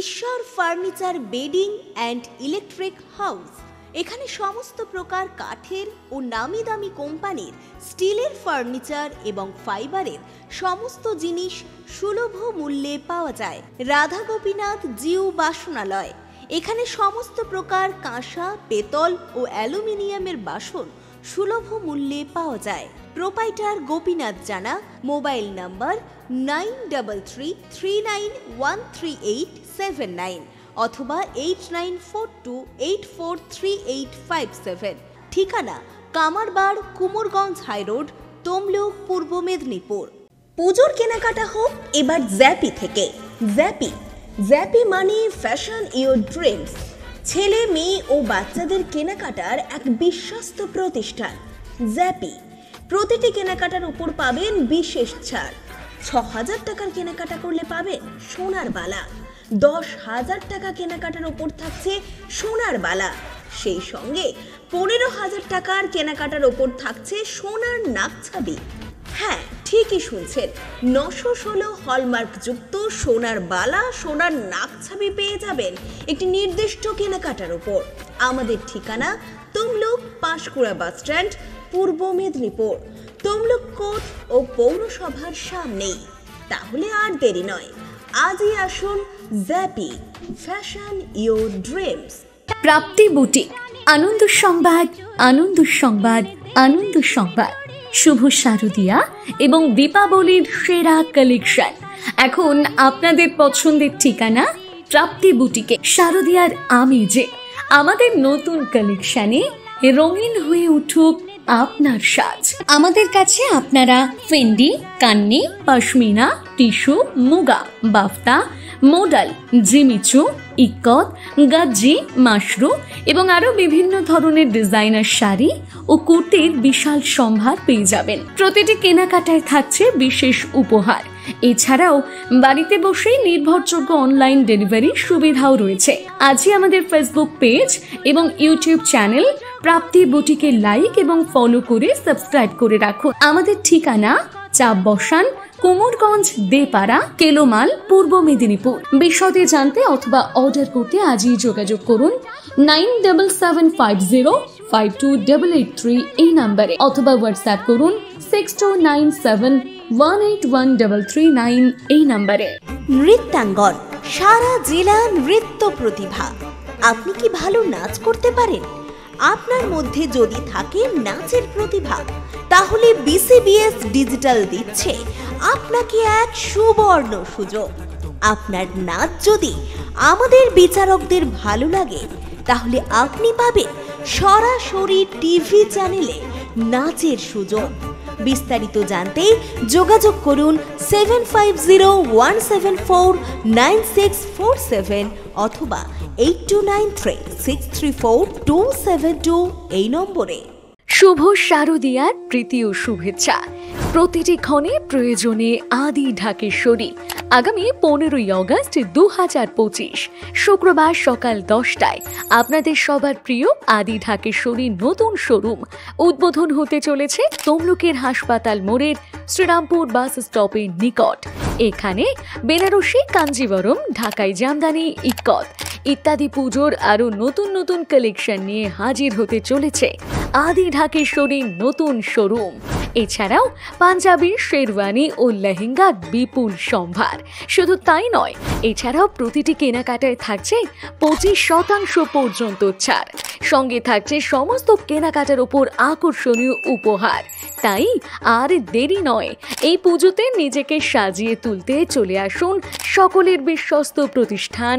ঈশ্বর furniture bedding and electric house. এখানে সমস্ত প্রকার কাঠের ও নামি দামি কোম্পানির স্টিলের ফার্নিচার এবং ফাইবারের সমস্ত জিনিস সুলভ মূল্যে পাওয়া যায়। রাধা গোপীনাথ জিউ বাসনালয়। এখানে সমস্ত প্রকার কাঁসা, পেতল ও অ্যালুমিনিয়ামের বাসন সুলভ মূল্যে পাওয়া যায়। প্রোপাইটার গোপীনাথ জানা। মোবাইল নাম্বার 9333913879 অথবা 8942843857। ঠিকানা কামারবাড়, কুমোরগঞ্জ হাইরোড, তমলুক, পূর্ব মেদিনীপুর। পুজোর কেনাকাটা হোক এবার জ্যাপি থেকে। জ্যাপি মানে ফ্যাশন ইওর ড্রিমস। ছেলে, মেয়ে ও বাচ্চাদের কেনাকাটার এক বিশ্বস্ত প্রতিষ্ঠান জ্যাপি। প্রতিটি কেনাকাটার উপর পাবেন বিশেষ ছাড়। ৬,০০০ টাকার কেনাকাটা করলে পাবেন সোনার বালা। ১০,০০০ টাকা কেনাকাটার উপর থাকছে সোনার বালা। সেই সঙ্গে ১৫,০০০ টাকার কেনাকাটার উপর থাকছে সোনার নাকছাবি। হ্যাঁ, ঠিকই শুনছেন, ৯১৬ হলমার্কযুক্ত সোনার বালা, সোনার নাকছাবি পেয়ে যাবেন একটি নির্দিষ্ট কেনাকাটার উপর। আমাদের ঠিকানা তমলুক পাঁশকুড়া বাস স্ট্যান্ড, পূর্ব মেদিনীপুর। তমলুক কোর্ট ও পৌরসভার সামনেই। তাহলে আর দেরি নয়, আজই আসুন জ্যাপি, fashion your dreams. Prapti boutique. আনন্দ সংবাদ, আনন্দ সংবাদ, আনন্দ সংবাদ। শুভ শারদিয়া এবং দীপাবলির সেরা কালেকশন এখন আপনাদের পছন্দের ঠিকানা প্রাপ্তি বুটিকে। শারদিয়ার আমেজে আমাদের নতুন কালেকশনে রঙিন হয়ে উঠুক আপনার সাজ। আমাদের কাছে আপনারা Fendi, Kanni, pashmina, tissue, muga, বাফতা, modal, Jimmy Choo, ikat, গাজ্জি, Mashru এবং আরো বিভিন্ন ধরনের ডিজাইনার শাড়ি ও কুর্তির বিশাল সম্ভার পেয়ে যাবেন। প্রতিটি কেনাকাটায় থাকছে বিশেষ উপহার। এছাড়াও বাড়িতে বসেই নির্ভরযোগ্য অনলাইন ডেলিভারি সুবিধাও রয়েছে। আজই আমাদের ফেসবুক পেজ এবং ইউটিউব চ্যানেল প্রাপ্তি বুটিকে লাইক এবং ফলো করে সাবস্ক্রাইব করে রাখুন। আমাদের ঠিকানা চাপ বসান, কুমোরগঞ্জ দেপাড়া, কেলোমাল, পূর্ব মেদিনীপুর। বিশদে জানতে অথবা অর্ডার করতে আজই যোগাযোগ করুন 9750528883 এই নাম্বারে, অথবা হোয়াটসঅ্যাপ করুন 6297181339 এই নাম্বারে। নৃত্যাঙ্গন, সারা জেলা নৃত্য প্রতিভা। আপনি কি ভালো নাচ করতে পারেন? আপনার মধ্যে যদি থাকে নাচের প্রতিভা, তাহলে বিসিবিএস ডিজিটাল দিচ্ছে আপনাকে এক সুবর্ণ সুযোগ। আপনার নাচ যদি আমাদের বিচারকদের ভালো লাগে, তাহলে আপনি পাবেন সরাসরি টিভি চ্যানেলে নাচের সুযোগ। বিস্তারিত জানতে যোগাযোগ করুন 7501749647 অথবা 8293634272 এই নম্বরে। শুভ শারদিয়ার প্রীতি ও শুভেচ্ছা। প্রতিটি ক্ষণে প্রয়োজনে আদি ঢাকেশ্বরী। আগামী 15ই অগস্ট 2025 শুক্রবার সকাল 10টায় আপনাদের সবার প্রিয় আদি ঢাকেশ্বরী নতুন শোরুম উদ্বোধন হতে চলেছে তমলুকের হাসপাতাল মোড়ের শ্রীরামপুর বাস স্টপের নিকট। এখানে বেনারসি, কাঞ্জিবরম, ঢাকাই জামদানি, ইক্কত ইত্যাদি পুজোর আরো নতুন নতুন কালেকশন নিয়ে হাজির হতে চলেছে আদি ঢাকেশ্বরীর নতুন শোরুম। এছাড়াও পাঞ্জাবি, শেরওয়ানি ও লেহেঙ্গার বিপুল সম্ভার। শুধু তাই নয়, এছাড়াও প্রতিটি কেনাকাটায় থাকছে 25% পর্যন্ত ছাড়। সঙ্গে থাকছে সমস্ত কেনাকাটার উপর আকর্ষণীয় উপহার। তাই আর দেরি নয়, এই পুজোতে নিজেকে সাজিয়ে তুলতে চলে আসুন সকলের বিশ্বস্ত প্রতিষ্ঠান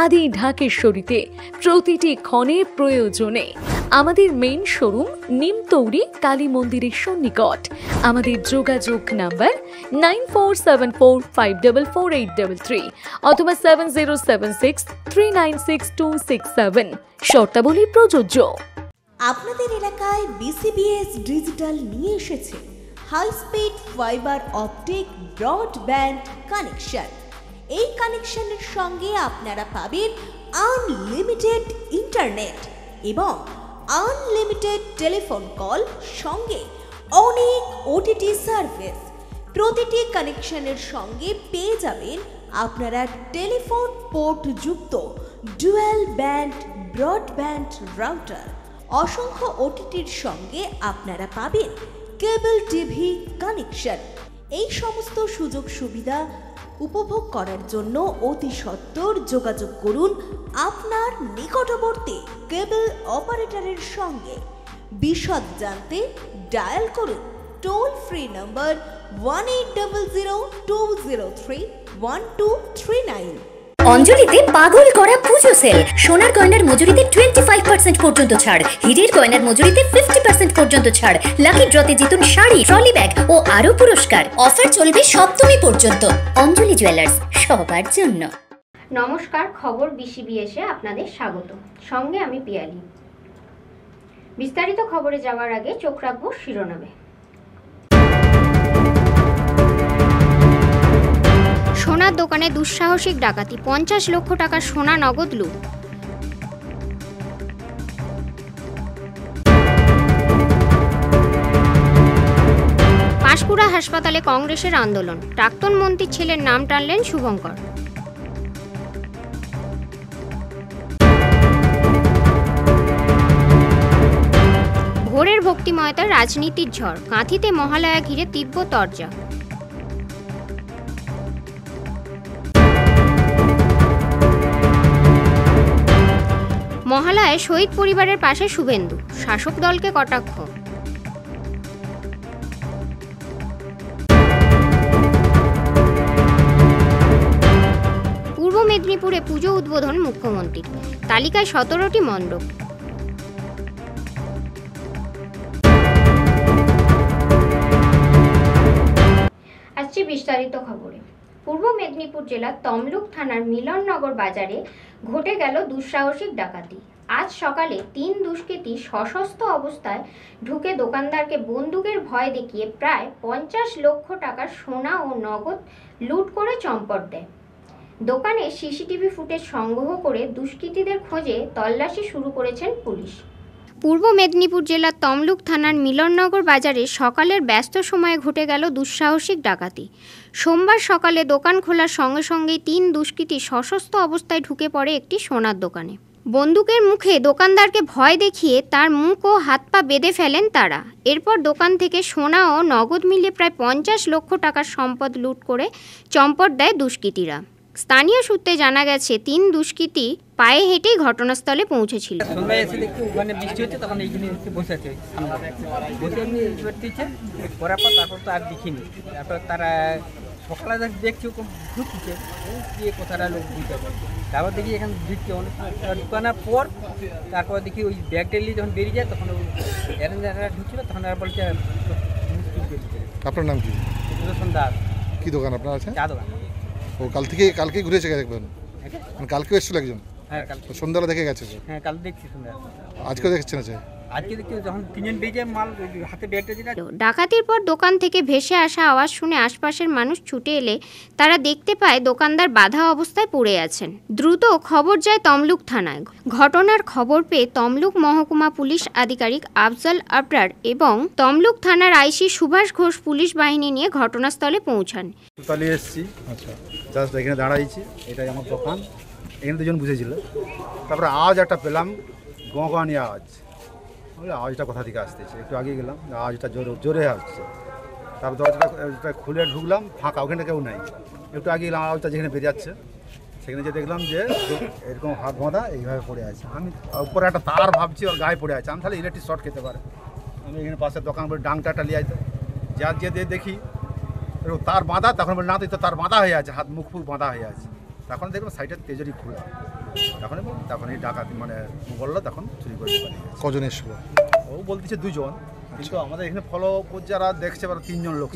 আদি ঢাকেশ্বরীতে। প্রতিটি ক্ষণে প্রয়োজনে আমাদের মেইন শোরুম নিমতৌরি কালী মন্দিরের সন্নিকট। আমাদের যোগাযোগ নাম্বার 9474544833 অথবা 7076396267। শর্তাবলী প্রযোজ্য। আপনাদের এলাকায় বিসিবিএস ডিজিটাল নিয়ে এসেছে high speed fibre optic broadband connection. এই কানেকশনের সঙ্গে আপনারা পাবেন আনলিমিটেড ইন্টারনেট এবং আনলিমিটেড টেলিফোন কল, সঙ্গে অনেক ওটিটি সার্ভিস। প্রতিটি কানেকশনের সঙ্গে পেয়ে যাবেন আপনারা টেলিফোন পোর্ট যুক্ত ডুয়াল ব্যান্ড ব্রডব্যান্ড রাউটার, অসংখ্য ওটিটির সঙ্গে আপনারা পাবেন কেবল টিভি কানেকশন। এই সমস্ত সুযোগ সুবিধা উপভোগ করার জন্য অতি সত্বর যোগাযোগ করুন আপনার নিকটবর্তী কেবল অপারেটরের সঙ্গে। বিশদ জানতে ডায়াল করুন টোল ফ্রি নম্বর 1800203139। অঞ্জলিতে পাগল করা পুজো সেল। সোনার গয়নার মজুরিতে 25% পর্যন্ত ছাড়, হীরের গয়নার মজুরিতে 50% পর্যন্ত ছাড়, লাকি ড্রতে জিতুন শাড়ি, ট্রলি ব্যাগ ও আরো পুরস্কার। অফার চলবে সপ্তমী পর্যন্ত। অঞ্জলি জুয়েলার্স, সবার জন্য। নমস্কার, খবর বিসিবিএসে আপনাদের স্বাগত। সঙ্গে আমি পিয়ালি। বিস্তারিত খবরে যাওয়ার আগে চোখ রাখবো শিরোনামে। সোনার দোকানে দুঃসাহসিক ডাকাতি, 50 লক্ষ টাকার সোনা নগদ লুট। পাঁশকুড়া হাসপাতালে কংগ্রেসের আন্দোলন, প্রাক্তন মন্ত্রীর ছেলের নাম টানলেন শুভঙ্কর। ভোরের ভক্তিময়তার রাজনীতির ঝড়, কাঁথিতে মহালয়া ঘিরে তীব্র তরজা। মহালয়ায় শহীদ পরিবারের পাশে শুভেন্দু, শাসক দলকে কটাক্ষ। পূর্ব মেদিনীপুরে পুজো উদ্বোধন মুখ্যমন্ত্রীর, তালিকায় 17টি মণ্ডপ। আসছে বিস্তারিত খবরে। পূর্ব মেদিনীপুর জেলার তমলুক থানার মিলননগর বাজারে ঘটে গেল দুঃসাহসিক ডাকাতি। আজ সকালে 3 দুষ্কৃতী সশস্ত্র অবস্থায় ঢুকে দোকানদারকে বন্দুকের ভয় দেখিয়ে প্রায় 50 লক্ষ টাকার সোনা ও নগদ লুট করে চম্পট দেয়। দোকানে সিসিটিভি ফুটেজ সংগ্রহ করে দুষ্কৃতীদের খোঁজে তল্লাশি শুরু করেছেন পুলিশ। পূর্ব মেদিনীপুর জেলার তমলুক থানার মিলননগর বাজারে সকালের ব্যস্ত সময়ে ঘটে গেল দুঃসাহসিক ডাকাতি। সোমবার সকালে দোকান খোলার সঙ্গে সঙ্গেই 3 দুষ্কৃতী সশস্ত্র অবস্থায় ঢুকে পড়ে একটি সোনার দোকানে। বন্দুকের মুখে দোকানদারকে ভয় দেখিয়ে তার মুখ ও হাত পা বেঁধে ফেলেন তারা। এরপর দোকান থেকে সোনা ও নগদ মিলিয়ে প্রায় 50 লক্ষ টাকার সম্পদ লুট করে চম্পট দেয় দুষ্কৃতীরা। স্থানীয় সূত্রে জানা গেছে 3 দুষ্কৃতী পায়ে হেঁটেই ঘটনাস্থলে পৌঁছেছিল। সন্ধ্যায় এসে দেখছি ওখানে বৃষ্টি হচ্ছে, তখন এইখানে এসে বসে আছে, বসে এমনি দিচ্ছে। করার পর তারপর তো আর দেখিনি। তারপর তারা সকালে দেখছি ঘুরছে, গিয়ে কোথাটা লোক বুঝতে পারে। তারপর দেখি এখানে ঢুকছে অনেক ঢুকানোর পর তারপর দেখি ওই ব্যাগ টেলি যখন বেরিয়ে যায় তখন যারা ঢুকছিল তখন আর বলছে। আপনার নাম কি? সুদর্শন দাস। কি দোকান আপনার আছে? চা দোকান। ও কালকে ঘুরেছে দেখবেন? কালকে এসেছিল একজন? হ্যাঁ, কালকে সন্ধ্যাবেলা দেখে গেছে। হ্যাঁ, কাল দেখছি সন্ধ্যা। আজকেও দেখছেন? আছে আজকে দেখছি যখন 3 জন বেরিয়ে মাল হাতে ব্যাগটা যেটা। ডাকাতির পর দোকান থেকে ভেসে আসা আওয়াজ শুনে আশপাশের মানুষ ছুটে এলে তারা দেখতে পায় দোকানদার বাধা অবস্থায় পড়ে আছেন। দ্রুত খবর যায় তমলুক থানায়। ঘটনার খবর পেয়ে তমলুক মহকুমা পুলিশ আধিকারিক আফজল আবরার এবং তমলুক থানার আইসি সুভাষ ঘোষ পুলিশ বাহিনী নিয়ে ঘটনাস্থলে পৌঁছান। তাহলে এসেছি, আচ্ছা জাস্ট এখানে দাঁড়াইছি, এটাই আমার দোকান। এখানে দুজন বুঝেছিল, তারপরে আওয়াজ একটা পেলাম, গোঁগানি আওয়াজ। আওয়াজটা কোথা থেকে আসতেছে, একটু আগে গেলাম, আওয়াজটা জোরে আসছে। তারপর দরজাটা খুলে ঢুকলাম, ফাঁকা, ওখানে কেউ নাই। একটু আগে গেলাম, আওয়াজটা যেখানে বেরিয়ে যাচ্ছে সেখানে যে দেখলাম যে এরকম হাত বাঁধা এইভাবে পড়ে আছে। আমি উপরে একটা তার ভাবছি ওর গায়ে পড়ে আছে, আমি তাহলে ইলেকট্রিক শর্ট খেতে পারে। আমি এখানে পাশের দোকান বলে ডাংটাটা নিয়ে আসতে যার যে দেখি তার বাঁধা, তখন বলে না তো তার বাঁধা হয়ে আছে, হাত মুখ ফুক বাঁধা হয়ে আছে। তখন দেখলাম সাইডের তেজরি খোলা, তখন এই ডাকাতি মানে বললো, তখন চুরি করে। কজন এসেছিল? ও বলতেছে 2 জন, কিন্তু আমাদের এখানে ফলো যারা দেখছে 3 জন লোক।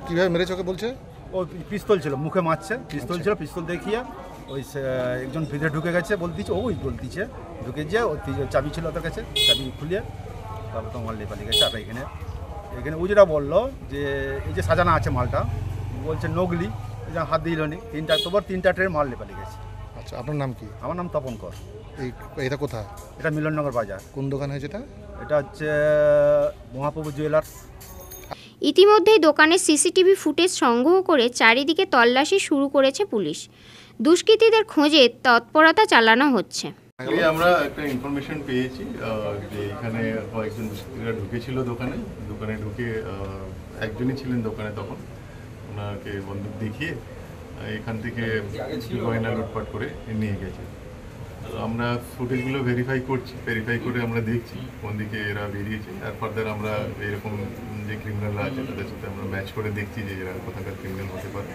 কীভাবে মেরেছে ওকে বলছে? ও পিস্তল ছিল, মুখে মারছে, পিস্তল ছিল, পিস্তল দেখিয়ে ওই একজন ভিতরে ঢুকে গেছে বলতেছে, ওই বলতেছে ঢুকে যে ওর চাবি ছিল ওদের কাছে, চাবি খুলিয়ে তারপর তো মাল পালিয়ে গেছে। আর এখানে ও যেটা বললো যে এই যে সাজানো আছে মালটা, বলছে নগলি, হাত দিল নি, 3টা ট্রেন মাল পালিয়ে গেছে। আচ্ছা, আপনার নাম কি? আমার নাম তপন কর। এটা কোথায়? এটা মিলননগর বাজার। কোন দোকান হয়েছে এটা? এটা হচ্ছে মহাপ্রভু জুয়েলার্স। ইতিমধ্যেই দোকানের সিসিটিভি ফুটেজ সংগ্রহ করে চারিদিকে তল্লাশি শুরু করেছে পুলিশ। দুষ্কৃতীদের খোঁজে তৎপরতা চালানো হচ্ছে। আমরা একটা ইনফরমেশন পেয়েছি যে এখানে কয়েকজন দুষ্কৃতীরা ঢুকেছিল দোকানে ঢুকে একজনই ছিলেন দোকানে, তখন ওনাকে বন্দুক দেখিয়ে এখান থেকে গয়না লুটপাট করে নিয়ে গেছে। আমরা ফুটেজগুলো ভেরিফাই করে আমরা দেখছি কোন দিকে এরা বেরিয়েছে, আর ফার্দার আমরা এরকম যে ক্রিমিনালরা আছে তাদের সাথে আমরা ম্যাচ করে দেখছি যে এরা কোথাকার ক্রিমিনাল হতে পারে।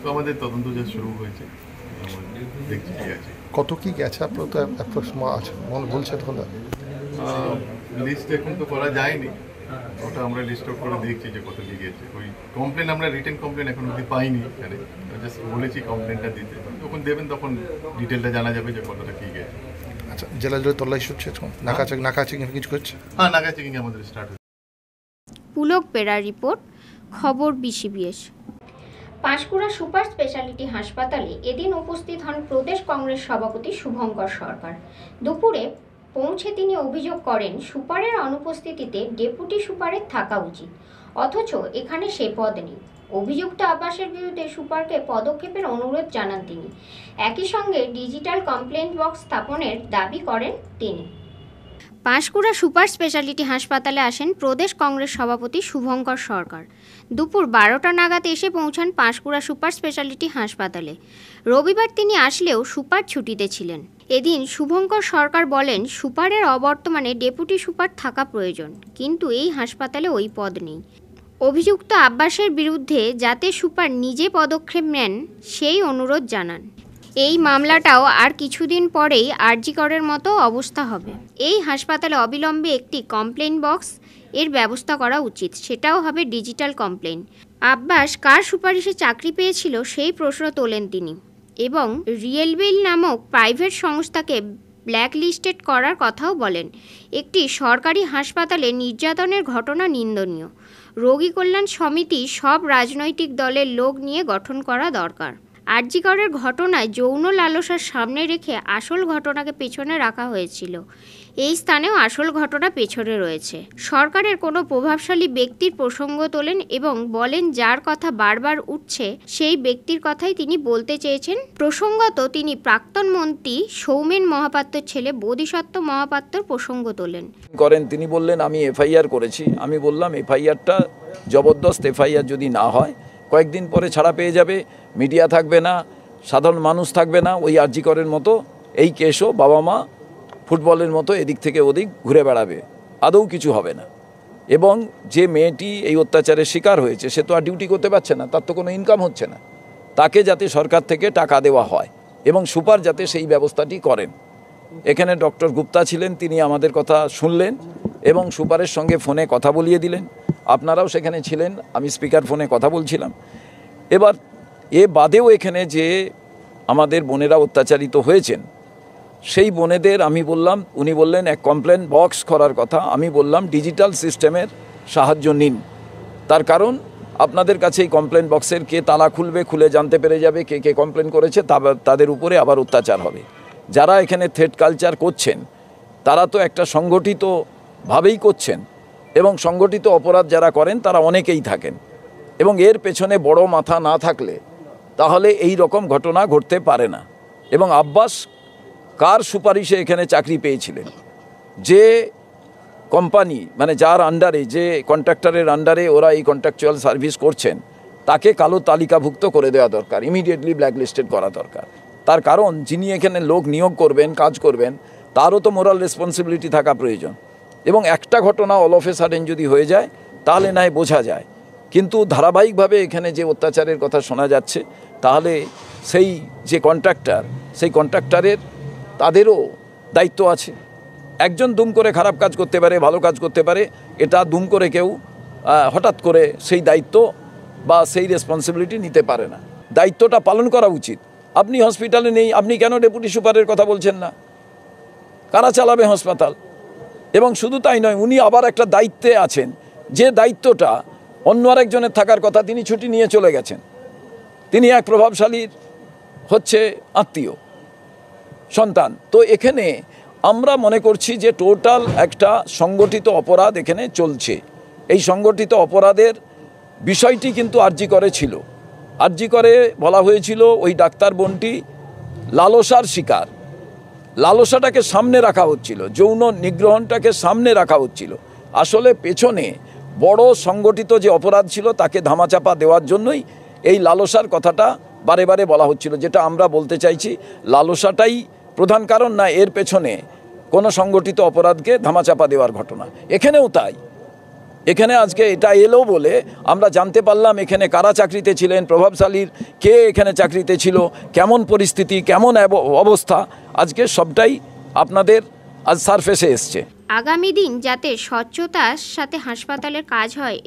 তো আমাদের তদন্ত যা শুরু হয়েছে, দেখছি কি আছে। কত কি গেছে আপনার তো আছে মনে বলছেন? লিস্ট এখন তো করা যায়নি, ওটা আমরা লিস্ট আউট করে দেখছি যে কত কি গেছে। ওই কমপ্লেন আমরা রিটেন কমপ্লেন এখন অবধি পাইনি, এখানে জাস্ট বলেছি কমপ্লেনটা দিতে, যখন দেবেন তখন ডিটেলটা জানা যাবে যে কতটা কি গেছে। আচ্ছা, জেলা তল্লাশি হচ্ছে এখন, নাকা চেকিং কিছু করছে? হ্যাঁ, নাকা চেকিং আমাদের স্টার্ট হয়েছে। পুলক বেড়ার রিপোর্ট, খবর BCBS। পাঁশকুড়া সুপার স্পেশালিটি হাসপাতালে এদিন উপস্থিত হন প্রদেশ কংগ্রেস সভাপতি শুভঙ্কর সরকার। দুপুরে পৌঁছে তিনি অভিযোগ করেন সুপারের অনুপস্থিতিতে ডেপুটি সুপারের থাকা উচিত, অথচ এখানে সে পদ নেই। অভিযুক্ত আব্বাসের বিরুদ্ধে সুপারকে পদক্ষেপের অনুরোধ জানান তিনি। একই সঙ্গে ডিজিটাল কমপ্লেন্ট বক্স স্থাপনের দাবি করেন তিনি। পাঁশকুড়া সুপার স্পেশালিটি হাসপাতালে আসেন প্রদেশ কংগ্রেস সভাপতি শুভঙ্কর সরকার। দুপুর 12টা নাগাদ এসে পৌঁছান পাঁশকুড়া সুপার স্পেশালিটি হাসপাতালে। রবিবার তিনি আসলেও সুপার ছুটিতে ছিলেন। এদিন শুভঙ্কর সরকার বলেন সুপারের অবর্তমানে ডেপুটি সুপার থাকা প্রয়োজন, কিন্তু এই হাসপাতালে ওই পদ নেই। অভিযুক্ত আব্বাসের বিরুদ্ধে যাতে সুপার নিজে পদক্ষেপ নেন সেই অনুরোধ জানান। এই মামলাটাও আর কিছুদিন পরেই আরজি করের মতো অবস্থা হবে। এই হাসপাতালে অবিলম্বে একটি কমপ্লেন বক্স এর ব্যবস্থা করা উচিত, সেটাও হবে ডিজিটাল কমপ্লেন। আব্বাস কার সুপারিশে চাকরি পেয়েছিল সেই প্রশ্ন তোলেন তিনি, এবং রিয়েলবিল নামক প্রাইভেট সংস্থাকে ব্ল্যাকলিস্টেড করার কথাও বলেন। একটি সরকারি হাসপাতালে নির্যাতনের ঘটনা নিন্দনীয়। রোগী কল্যাণ সমিতি সব রাজনৈতিক দলের লোক নিয়ে গঠন করা দরকার। আরজি করের ঘটনায় যৌন লালসার সামনে রেখে আসল ঘটনাকে পেছনে রাখা হয়েছিল। এই স্থানেও আসল ঘটনা পেছনে রয়েছে। সরকারের কোনো প্রভাবশালী ব্যক্তির প্রসঙ্গ তোলেন এবং বলেন যার কথা বারবার উঠছে সেই ব্যক্তির কথাই তিনি বলতে চেয়েছেন। প্রসঙ্গত তিনি প্রাক্তন মন্ত্রী সৌমেন মহাপাত্রের ছেলে বোধিসত্ত্ব মহাপাত্র প্রসঙ্গ তোলেন। তিনি বললেন আমি এফআইআর করেছি। আমি বললাম এফআইআরটা জবরদস্ত এফআইআর যদি না হয় কয়েকদিন পরে ছাড়া পেয়ে যাবে, মিডিয়া থাকবে না, সাধারণ মানুষ থাকবে না, ওই আরজি করের মতো এই কেসও বাবা মা ফুটবলের মতো এদিক থেকে ওদিক ঘুরে বেড়াবে, আদৌ কিছু হবে না। এবং যে মেয়েটি এই অত্যাচারের শিকার হয়েছে সে তো আর ডিউটি করতে পারছে না, তার তো কোনো ইনকাম হচ্ছে না, তাকে যাতে সরকার থেকে টাকা দেওয়া হয় এবং সুপার যাতে সেই ব্যবস্থাটি করেন। এখানে ডক্টর গুপ্তা ছিলেন, তিনি আমাদের কথা শুনলেন এবং সুপারের সঙ্গে ফোনে কথা বলিয়ে দিলেন। আপনারাও সেখানে ছিলেন, আমি স্পিকার ফোনে কথা বলছিলাম। এবার এ বাদেও এখানে যে আমাদের বোনেরা অত্যাচারিত হয়েছেন সেই বোনেদের আমি বললাম, উনি বললেন এক কমপ্লেন বক্স করার কথা। আমি বললাম ডিজিটাল সিস্টেমের সাহায্য নিন, তার কারণ আপনাদের কাছে এই কমপ্লেন বক্সের কে তালা খুলবে, খুলে জানতে পেরে যাবে কে কে কমপ্লেন করেছে, তাদের উপরে আবার অত্যাচার হবে। যারা এখানে থ্রেট কালচার করছেন তারা তো একটা সংগঠিতভাবেই করছেন এবং সংগঠিত অপরাধ যারা করেন তারা অনেকেই থাকেন এবং এর পেছনে বড় মাথা না থাকলে তাহলে এই রকম ঘটনা ঘটতে পারে না। এবং আব্বাস কার সুপারিশে এখানে চাকরি পেয়েছিলেন, যে কোম্পানি মানে যার আন্ডারে, যে কন্ট্রাক্টরের আন্ডারে ওরা এই কন্ট্রাকচুয়াল সার্ভিস করছেন তাকে কালো তালিকাভুক্ত করে দেওয়া দরকার, ইমিডিয়েটলি ব্ল্যাকলিস্টেড করা দরকার। তার কারণ যিনি এখানে লোক নিয়োগ করবেন, কাজ করবেন, তারও তো মোরাল রেসপন্সিবিলিটি থাকা প্রয়োজন। এবং একটা ঘটনা অল অফ এ সাডেন যদি হয়ে যায় তাহলে নয় বোঝা যায়, কিন্তু ধারাবাহিকভাবে এখানে যে অত্যাচারের কথা শোনা যাচ্ছে তাহলে সেই যে কন্ট্রাক্টর, সেই কন্ট্রাক্টরের তাদেরও দায়িত্ব আছে। একজন দুম করে খারাপ কাজ করতে পারে, ভালো কাজ করতে পারে, এটা দুম করে কেউ হঠাৎ করে সেই দায়িত্ব বা সেই রেসপন্সিবিলিটি নিতে পারে না। দায়িত্বটা পালন করা উচিত। আপনি হসপিটালে নেই, আপনি কেন ডেপুটি সুপারের কথা বলছেন না? কারা চালাবে হাসপাতাল? এবং শুধু তাই নয়, উনি আবার একটা দায়িত্বে আছেন, যে দায়িত্বটা অন্য আরেকজনের থাকার কথা, তিনি ছুটি নিয়ে চলে গেছেন। তিনি এক প্রভাবশালীর হচ্ছে আত্মীয় সন্তান। তো এখানে আমরা মনে করছি যে টোটাল একটা সংগঠিত অপরাধ এখানে চলছে এই সংগঠিত অপরাধের বিষয়টি কিন্তু আরজি করে ছিল। আরজি করে বলা হয়েছিল ওই ডাক্তার বোনটি লালসার শিকার, লালসাটাকে সামনে রাখা হচ্ছিল, যৌন নিগ্রহণটাকে সামনে রাখা হচ্ছিল। আসলে পেছনে বড় সংগঠিত যে অপরাধ ছিল তাকে ধামাচাপা দেওয়ার জন্যই এই লালসার কথাটা বারে বারে বলা হচ্ছিল। যেটা আমরা বলতে চাইছি, লালসাটাই প্রধান কারণ না, এর পেছনে কোনো সংগঠিত অপরাধকে ধামাচাপা দেওয়ার ঘটনা। এখানেও তাই। এখানে আজকে এটা এলো বলে আমরা জানতে পারলাম এখানে কারা চাকরিতে ছিলেন, প্রভাবশালীর কে এখানে চাকরিতে ছিল, কেমন পরিস্থিতি, কেমন অবস্থা, আজকে সবটাই আপনাদের আজ সারফেসে এসছে। আগামী দিন যাতে স্বচ্ছতার সাথে হাসপাতালের কাজ হয়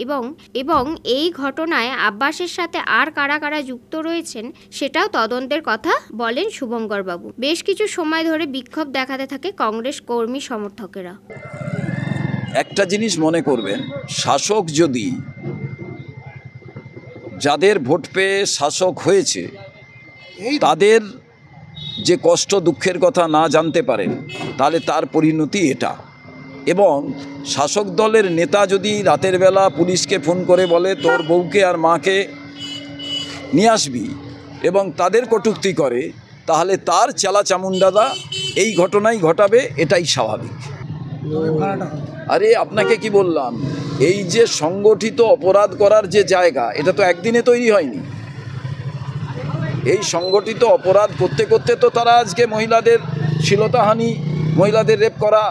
এবং এই ঘটনায় আব্বাসের সাথে আর কারা কারা যুক্ত রয়েছেন সেটাও তদন্তের কথা বলেন শুভঙ্কর বাবু। বেশ কিছু সময় ধরে বিক্ষোভ দেখাতে থাকে কংগ্রেস কর্মী সমর্থকেরা। একটা জিনিস মনে করবেন, শাসক যদি যাদের ভোট পেয়ে শাসক হয়েছে তাদের যে কষ্ট দুঃখের কথা না জানতে পারেন, তাহলে তার পরিণতি এটা। এবং শাসক দলের নেতা যদি রাতের বেলা পুলিশকে ফোন করে বলে তোর বউকে আর মাকে নিয়ে আসবি এবং তাদের কটূক্তি করে, তাহলে তার চেলা চামুন্ডাদা এই ঘটনাই ঘটাবে, এটাই স্বাভাবিক। আরে আপনাকে কি বললাম, এই যে সংগঠিত অপরাধ করার যে জায়গা, এটা তো একদিনে তৈরি হয়নি। এই সংগঠিত অপরাধ করতে করতে তো তারা আজকে মহিলাদের শ্লীলতাহানি, মহিলাদের রেপ করা,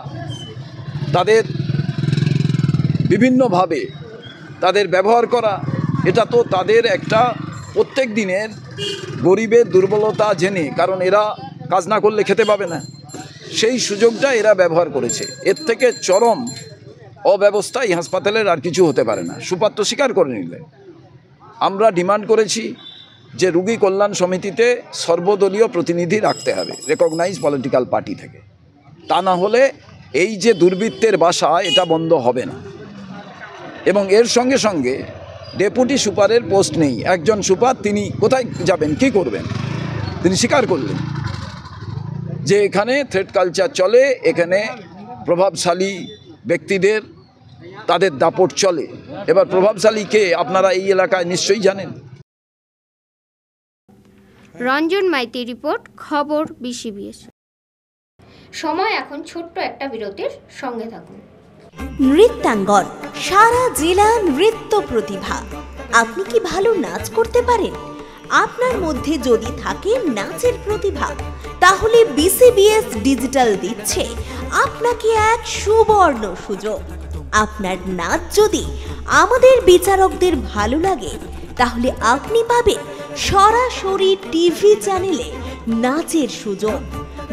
তাদের বিভিন্নভাবে তাদের ব্যবহার করা, এটা তো তাদের একটা প্রত্যেক দিনের গরিবের দুর্বলতা জেনে, কারণ এরা কাজ না করলে খেতে পাবে না, সেই সুযোগটা এরা ব্যবহার করেছে। এর থেকে চরম অব্যবস্থা এই হাসপাতালের আর কিছু হতে পারে না। সুপাত্র স্বীকার করে নিলেন। আমরা ডিমান্ড করেছি যে রোগী কল্যাণ সমিতিতে সর্বদলীয় প্রতিনিধি রাখতে হবে, রেকগনাইজ পলিটিক্যাল পার্টি থেকে। তা না হলে এই যে দুর্বৃত্তের বাসা, এটা বন্ধ হবে না। এবং এর সঙ্গে সঙ্গে ডেপুটি সুপারের পোস্ট নেই। একজন সুপার, তিনি কোথায় যাবেন, কি করবেন? তিনি স্বীকার করলেন যে এখানে থ্রেট কালচার চলে, এখানে প্রভাবশালী ব্যক্তিদের তাদের দাপট চলে। এবার প্রভাবশালী কে আপনারা এই এলাকায় নিশ্চয়ই জানেন। রঞ্জন মাইতি রিপোর্ট, খবর BCBS। সময় এখন ছোট্ট একটা বিরতির, সঙ্গে থাকুন। নৃত্যাঙ্গন, সারা জেলা নৃত্য প্রতিভা। আপনি কি ভালো নাচ করতে পারেন? আপনার মধ্যে যদি থাকে নাচের প্রতিভা, তাহলে BCBS ডিজিটাল দিচ্ছে আপনাকে এক সুবর্ণ সুযোগ। আপনার নাচ যদি আমাদের বিচারকদের ভালো লাগে, তাহলে আপনি পাবেন সরাসরি টিভি চ্যানেলে নাচের সুযোগ।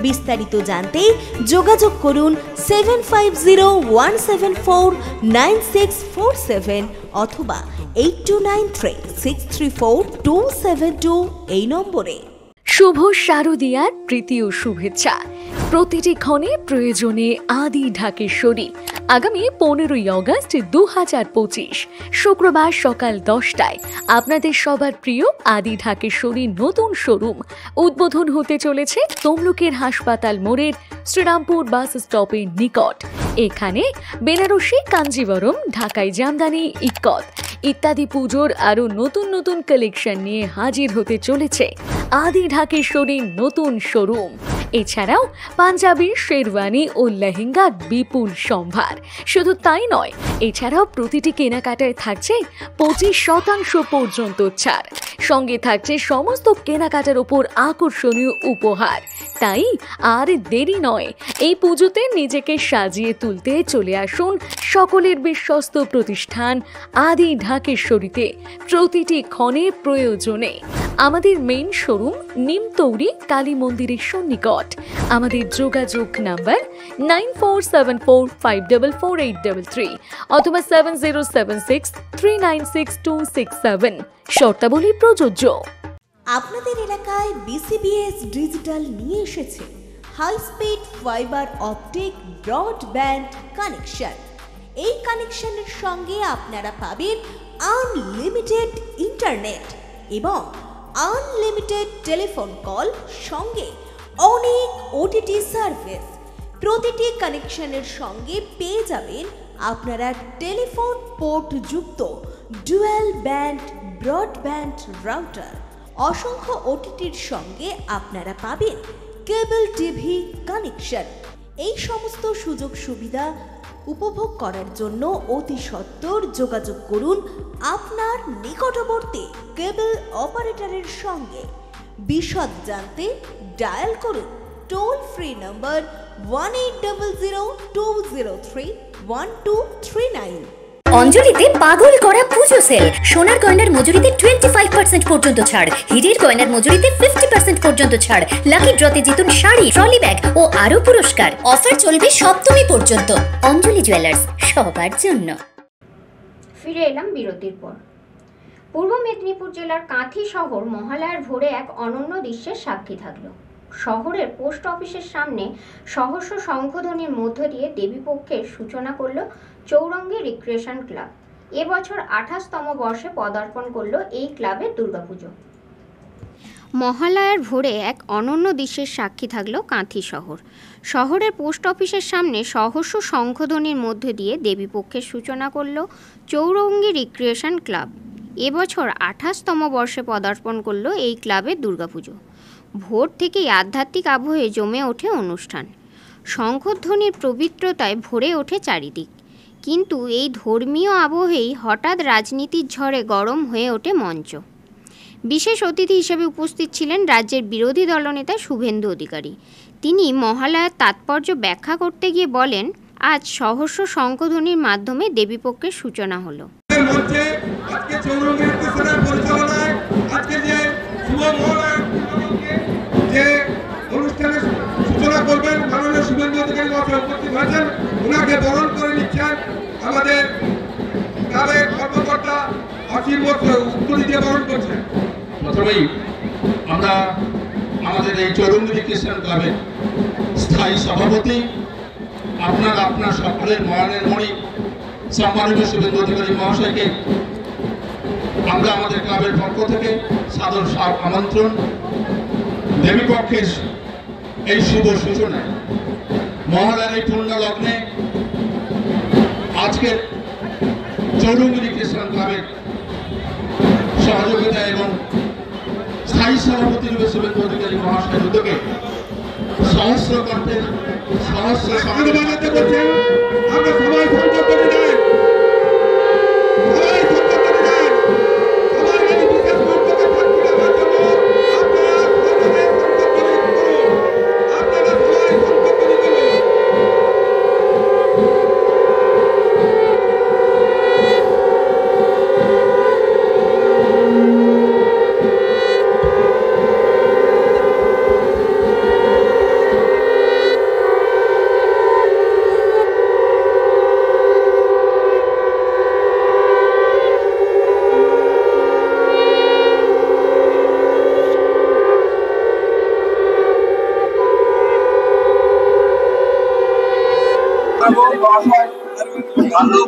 বিস্তারিত জানতে যোগাযোগ করুন 7501749647 অথবা 8293634272 এই নম্বরে। শুভ শারদীয়ার প্রীতি ও শুভেচ্ছা। প্রতিটি ক্ষণে প্রয়োজনে আদি ঢাকেশ্বরী। আগামী 15ই অগস্ট 2025 শুক্রবার সকাল 10টায় আপনাদের সবার প্রিয় আদি ঢাকেশ্বরী নতুন শোরুম উদ্বোধন হতে চলেছে তমলুকের হাসপাতাল মোড়ের শ্রীরামপুর বাস স্টপের নিকট। এখানে বেনারসি, কাঞ্জিবরম, ঢাকাই জামদানি, ইক্কত ইত্যাদি পুজোর আরও নতুন নতুন কালেকশন নিয়ে হাজির হতে চলেছে আদি ঢাকেশ্বরীর নতুন শোরুম। এছাড়াও পাঞ্জাবি, শেরওয়ানি ও লেহেঙ্গার বিপুল সম্ভার। শুধু তাই নয়, এছাড়াও প্রতিটি কেনাকাটায় থাকছে 25% পর্যন্ত ছাড়। সঙ্গে থাকছে সমস্ত কেনাকাটার উপর আকর্ষণীয় উপহার। তাই আর দেরি নয়, এই পুজোতে নিজেকে সাজিয়ে তুলতে চলে আসুন সকলের বিশ্বস্ত প্রতিষ্ঠান আদি ঢাকেশ্বরীতে। প্রতিটি ক্ষণে প্রয়োজনে আমাদের মেইন শোরুম নিমতৌরি কালী মন্দিরের সন্নিকট। আমাদের যোগাযোগ নাম্বার 9474544833 অথবা 7076396267। শর্তাবলী প্রযোজ্য। আপনাদের এলাকায় BCBS ডিজিটাল নিয়ে এসেছে high speed fibre optic broadband connection. এই কানেকশনের সঙ্গে আপনারা পাবেন আনলিমিটেড ইন্টারনেট এবং আনলিমিটেড টেলিফোন কল, সঙ্গে অনেক OTT সার্ভিস। প্রতিটি কানেকশনের সঙ্গে পেয়ে যাবেন আপনারা টেলিফোন পোর্ট যুক্ত ডুয়াল ব্যান্ড ব্রডব্যান্ড রাউটার, অসংখ্য ওটিটির সঙ্গে আপনারা পাবেন কেবল টিভি কানেকশন। এই সমস্ত সুযোগ সুবিধা উপভোগ করার জন্য অতি সত্বর যোগাযোগ করুন আপনার নিকটবর্তী কেবল অপারেটরের সঙ্গে। বিশদ জানতে ডায়াল করুন টোল ফ্রি নম্বর 1800203139। অঞ্জলিতে পাগল করা পুজো সেল, সোনার গয়নার মজুরিতে 25% পর্যন্ত ছাড়, হীরের গয়নার মজুরিতে 50% পর্যন্ত ছাড়, লাকি ড্রতে জিতুন শাড়ি, ট্রলি ব্যাগ ও আরো পুরস্কার। অফার চলবে সপ্তমী পর্যন্ত। অঞ্জলি জুয়েলার্স, সবার জন্য। ফিরে এলাম বিরতির পর। পূর্ব মেদিনীপুর জেলার কাঁথি শহর মহালয়ার ভোরে এক অনন্য দৃশ্যের সাক্ষী থাকলো। শহরের পোস্ট অফিসের সামনে সহস্র শঙ্খধ্বনির মধ্য দিয়ে দেবীপক্ষের সূচনা করল চৌরঙ্গী রিক্রিয়েশন ক্লাব। এবছর 28তম বর্ষে পদার্পণ করল এই ক্লাবের দুর্গাপুজো। মহালয়ার ভোরে এক অনন্য দৃশ্যের সাক্ষী থাকলো কাঁথি শহর। শহরের পোস্ট অফিসের সামনে সহস্র শঙ্খধ্বনির মধ্য দিয়ে দেবীপক্ষের সূচনা করল চৌরঙ্গী রিক্রিয়েশন ক্লাব। এবছর 28তম বর্ষে পদার্পণ করল এই ক্লাবের দুর্গাপুজো। ভোর থেকেই আধ্যাত্মিক আবহে জমে ওঠে অনুষ্ঠান। শঙ্খধ্বনির পবিত্রতায় ভরে ওঠে চারিদিক। কিন্তু এই ধর্মীয় আবহেই হঠাৎ রাজনীতির ঝড়ে গরম হয়ে ওঠে মঞ্চ। বিশেষ অতিথি হিসেবে উপস্থিত ছিলেন রাজ্যের বিরোধী দলনেতা শুভেন্দু অধিকারী। তিনি মহালয়ার তাৎপর্য ব্যাখ্যা করতে গিয়ে বলেন, আজ সহস্র শঙ্খধ্বনির মাধ্যমে দেবীপক্ষের সূচনা হলো। যে অনুষ্ঠানের সূচনা করবেন মাননীয় শুভেন্দু অধিকারী মহাশয় উপস্থিত হয়েছেন, ওনাকে বরণ করে নিচ্ছেন আমাদের ক্লাবের কর্মকর্তা অসীম উত্তরী দিয়ে বরণ করছেন। প্রথমেই আমরা আমাদের এই চৌরঙ্গী রিক্রিয়েশন ক্লাবের স্থায়ী সভাপতি আপনার সকলের মরণের মণি সম্মানীয় শুভেন্দু অধিকারী মহাশয়কে আমরা আমাদের ক্লাবের পক্ষ থেকে সাদর আমন্ত্রণ। দেবীপক্ষের এই শুভ সূচনায় মহালয়ার এই পূর্ণ লগ্নে আজকের চৌরঙ্গী রিক্রিয়েশন ক্লাবের সহযোগিতা এবং স্থায়ী সভাপতি রূপে শুভেন্দু অধিকারী মহাশয়ের উদ্যোগে সহস্র কণ্ঠের সহস্র বানাতে বলছেন। আমরা সবাই সংকল্প নিলেন,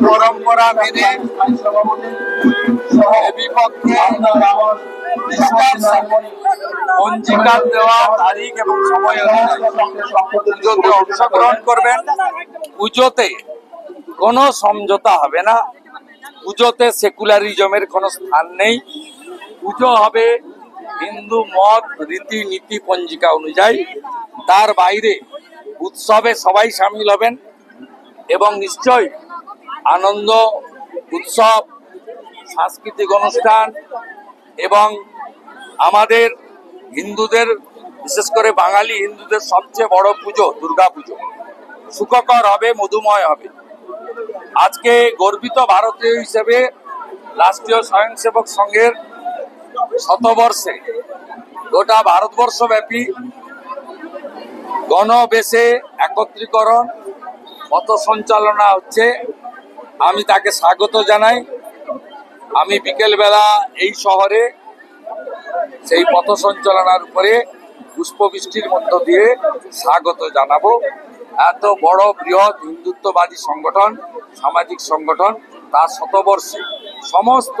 পরম্পরা মেনে পঞ্জিকা দেওয়া তারিখ এবং সময় পুজোতে অংশগ্রহণ করবেন। পুজোতে কোনো সমঝোতা হবে না, পুজোতে সেকুলারিজমের কোনো স্থান নেই। পুজো হবে হিন্দু মত রীতি নীতি পঞ্জিকা অনুযায়ী। তার বাইরে উৎসবে সবাই সামিল হবেন এবং নিশ্চয়ই আনন্দ উৎসব, সাংস্কৃতিক অনুষ্ঠান এবং আমাদের হিন্দুদের, বিশেষ করে বাঙালি হিন্দুদের সবচেয়ে বড় পুজো দুর্গা পুজো সুখকর হবে, মধুময় হবে। আজকে গর্বিত ভারতীয় হিসেবে রাষ্ট্রীয় স্বয়ংসেবক সংঘের শতবর্ষে গোটা ভারতবর্ষব্যাপী গণবেশে একত্রীকরণ পথ সঞ্চালনা হচ্ছে। আমি তাকে স্বাগত জানাই। আমি বিকেলবেলা এই শহরে সেই পথ সঞ্চালনার উপরে পুষ্পবৃষ্টির মধ্য দিয়ে স্বাগত জানাবো। এত বড় বৃহৎ হিন্দুত্ববাদী সংগঠন, সামাজিক সংগঠন, তার শতবর্ষে সমস্ত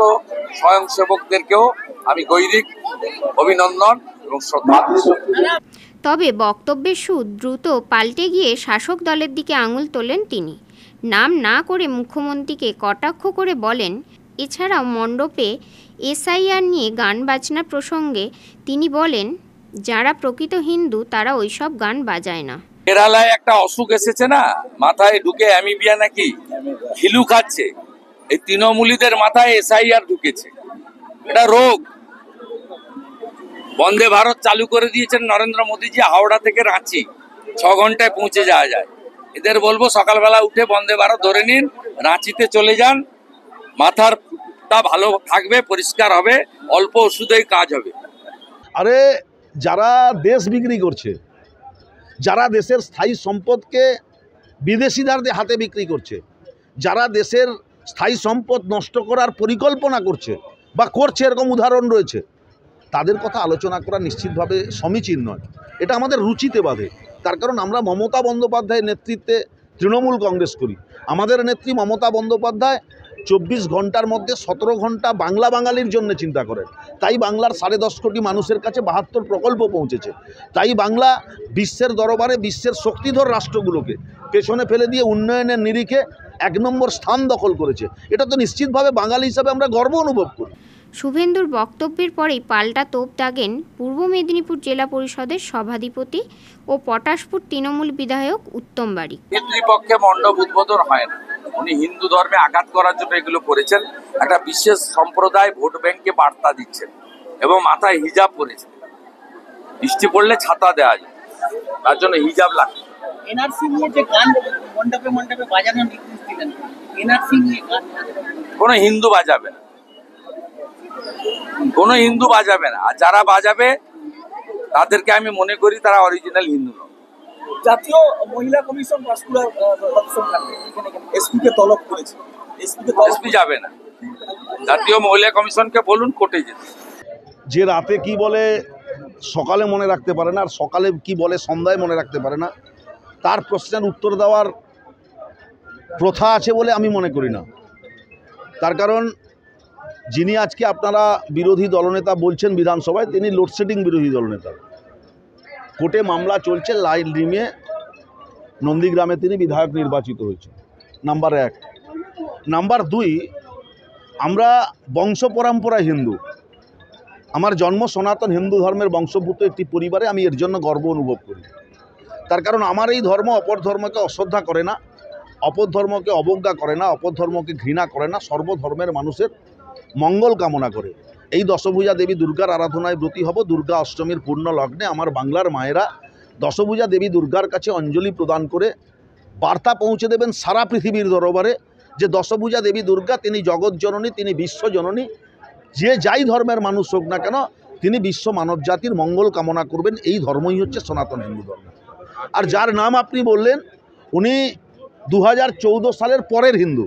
স্বয়ংসেবকদেরকেও আমি গৈরিক অভিনন্দন এবং শ্রদ্ধা। তবে বক্তব্যের সুর দ্রুত পাল্টে গিয়ে শাসক দলের দিকে আঙুল তোলেন তিনি। নাম না করে মুখ্যমন্ত্রীকে কটাক্ষ করে বলেন, এছাড়াও মণ্ডপে এসআইআর নিয়ে গান বাজনা প্রসঙ্গে তিনি বলেন, যারা প্রকৃত হিন্দু তারা ওইসব গান বাজায় না। কেরালায় একটা অসুখ এসেছে না, মাথায় ঢুকে অ্যামিবিয়া নাকি ঘিলু খাচ্ছে, এই তৃণমূলীদের মাথায় এসআইআর ঢুকেছে, এটা রোগ। বন্দে ভারত চালু করে দিয়েছেন নরেন্দ্র মোদীজি, হাওড়া থেকে রাঁচি 6 ঘন্টায় পৌঁছে যাওয়া যায়। এদের বলবো সকালবেলা উঠে বন্দে ভারত ধরে নিন, রাঁচিতে চলে যান, মাথারটা ভালো থাকবে, পরিষ্কার হবে, অল্প ওষুধেই কাজ হবে। আরে যারা দেশ বিক্রি করছে, যারা দেশের স্থায়ী সম্পদকে বিদেশিদের হাতে বিক্রি করছে, যারা দেশের স্থায়ী সম্পদ নষ্ট করার পরিকল্পনা করছে বা করছে, এরকম উদাহরণ রয়েছে, তাদের কথা আলোচনা করা নিশ্চিতভাবে সমীচীন নয়। এটা আমাদের রুচিতে বাধে। তার কারণ আমরা মমতা বন্দ্যোপাধ্যায়ের নেতৃত্বে তৃণমূল কংগ্রেস করি। আমাদের নেত্রী মমতা বন্দ্যোপাধ্যায় 24 ঘন্টার মধ্যে 17 ঘন্টা বাংলা বাঙালির জন্য চিন্তা করেন। তাই বাংলার 10.5 কোটি মানুষের কাছে 72 প্রকল্প পৌঁছেছে। তাই বাংলা বিশ্বের দরবারে বিশ্বের শক্তিধর রাষ্ট্রগুলোকে পেছনে ফেলে দিয়ে উন্নয়নের নিরিখে 1 নম্বর স্থান দখল করেছে। এটা তো নিশ্চিতভাবে বাঙালি হিসাবে আমরা গর্ব অনুভব করি। শুভেন্দুর বক্তব্যের পরেই পাল্টা তোপ দাগেন পূর্ব মেদিনীপুর জেলা পরিষদের সভাধিপতি ও পটাশপুর তৃণমূল বিধায়ক উত্তম বারিক। নেতৃপক্ষে মণ্ডপ উদ্বোধন হয় না, উনি হিন্দু ধর্মে আঘাত করার জন্য এগুলো করেছেন। একটা বিশেষ সম্প্রদায় ভোট ব্যাংকে বার্তা দিচ্ছেন এবং মাথায় হিজাব পরেছেন, বৃষ্টি পড়লে ছাতা দেওয়া যায়, তার জন্য হিজাব লাগে। এনআরসি নিয়ে যে গান মণ্ডপে মণ্ডপে বাজানোর নির্দেশ দিলেন, এনআরসি নিয়ে গান কোনো হিন্দু বাজাবে না, কোনো হিন্দু বাজাবে না। আর যারা বাজাবে তাদেরকে আমি মনে করি তারা অরিজিনাল হিন্দু নয়। জাতীয় মহিলা কমিশন পাঁশকুড়ার এসপিকে তলব করেছে, এসপি যাবে না, জাতীয় মহিলা কমিশনকে বলুন কোর্টে যেতে। যে রাতে কি বলে সকালে মনে রাখতে পারে না, আর সকালে কি বলে সন্ধ্যায় মনে রাখতে পারে না, তার প্রশ্নের উত্তর দেওয়ার প্রথা আছে বলে আমি মনে করি না। তার কারণ যিনি আজকে আপনারা বিরোধী দলনেতা বলছেন বিধানসভায়, তিনি লোডশেডিং বিরোধী দলনেতা। কোর্টে মামলা চলছে, লাইন নিয়ে নন্দীগ্রামে তিনি বিধায়ক নির্বাচিত হয়েছেন, নাম্বার 1। নাম্বার 2, আমরা বংশ পরম্পরায় হিন্দু। আমার জন্ম সনাতন হিন্দু ধর্মের বংশভূত একটি পরিবারে, আমি এর জন্য গর্ব অনুভব করি। তার কারণ আমার এই ধর্ম অপর ধর্মকে অশ্রদ্ধা করে না, অপর ধর্মকে অবজ্ঞা করে না, অপর ধর্মকে ঘৃণা করে না, সর্বধর্মের মানুষের মঙ্গল কামনা করে। এই দশভুজা দেবী দুর্গার আরাধনায় ব্রতী হব। দুর্গা অষ্টমীর পূর্ণ লগ্নে আমার বাংলার মায়েরা দশভুজা দেবী দুর্গার কাছে অঞ্জলি প্রদান করে বার্তা পৌঁছে দেবেন সারা পৃথিবীর দরবারে যে দশভুজা দেবী দুর্গা তিনি জগৎ জননী, তিনি বিশ্বজননী। যে যাই ধর্মের মানুষ হোক না কেন, তিনি বিশ্ব মানব জাতির মঙ্গল কামনা করবেন। এই ধর্মই হচ্ছে সনাতন হিন্দু ধর্ম। আর যার নাম আপনি বললেন, উনি 2014 সালের পরের হিন্দু।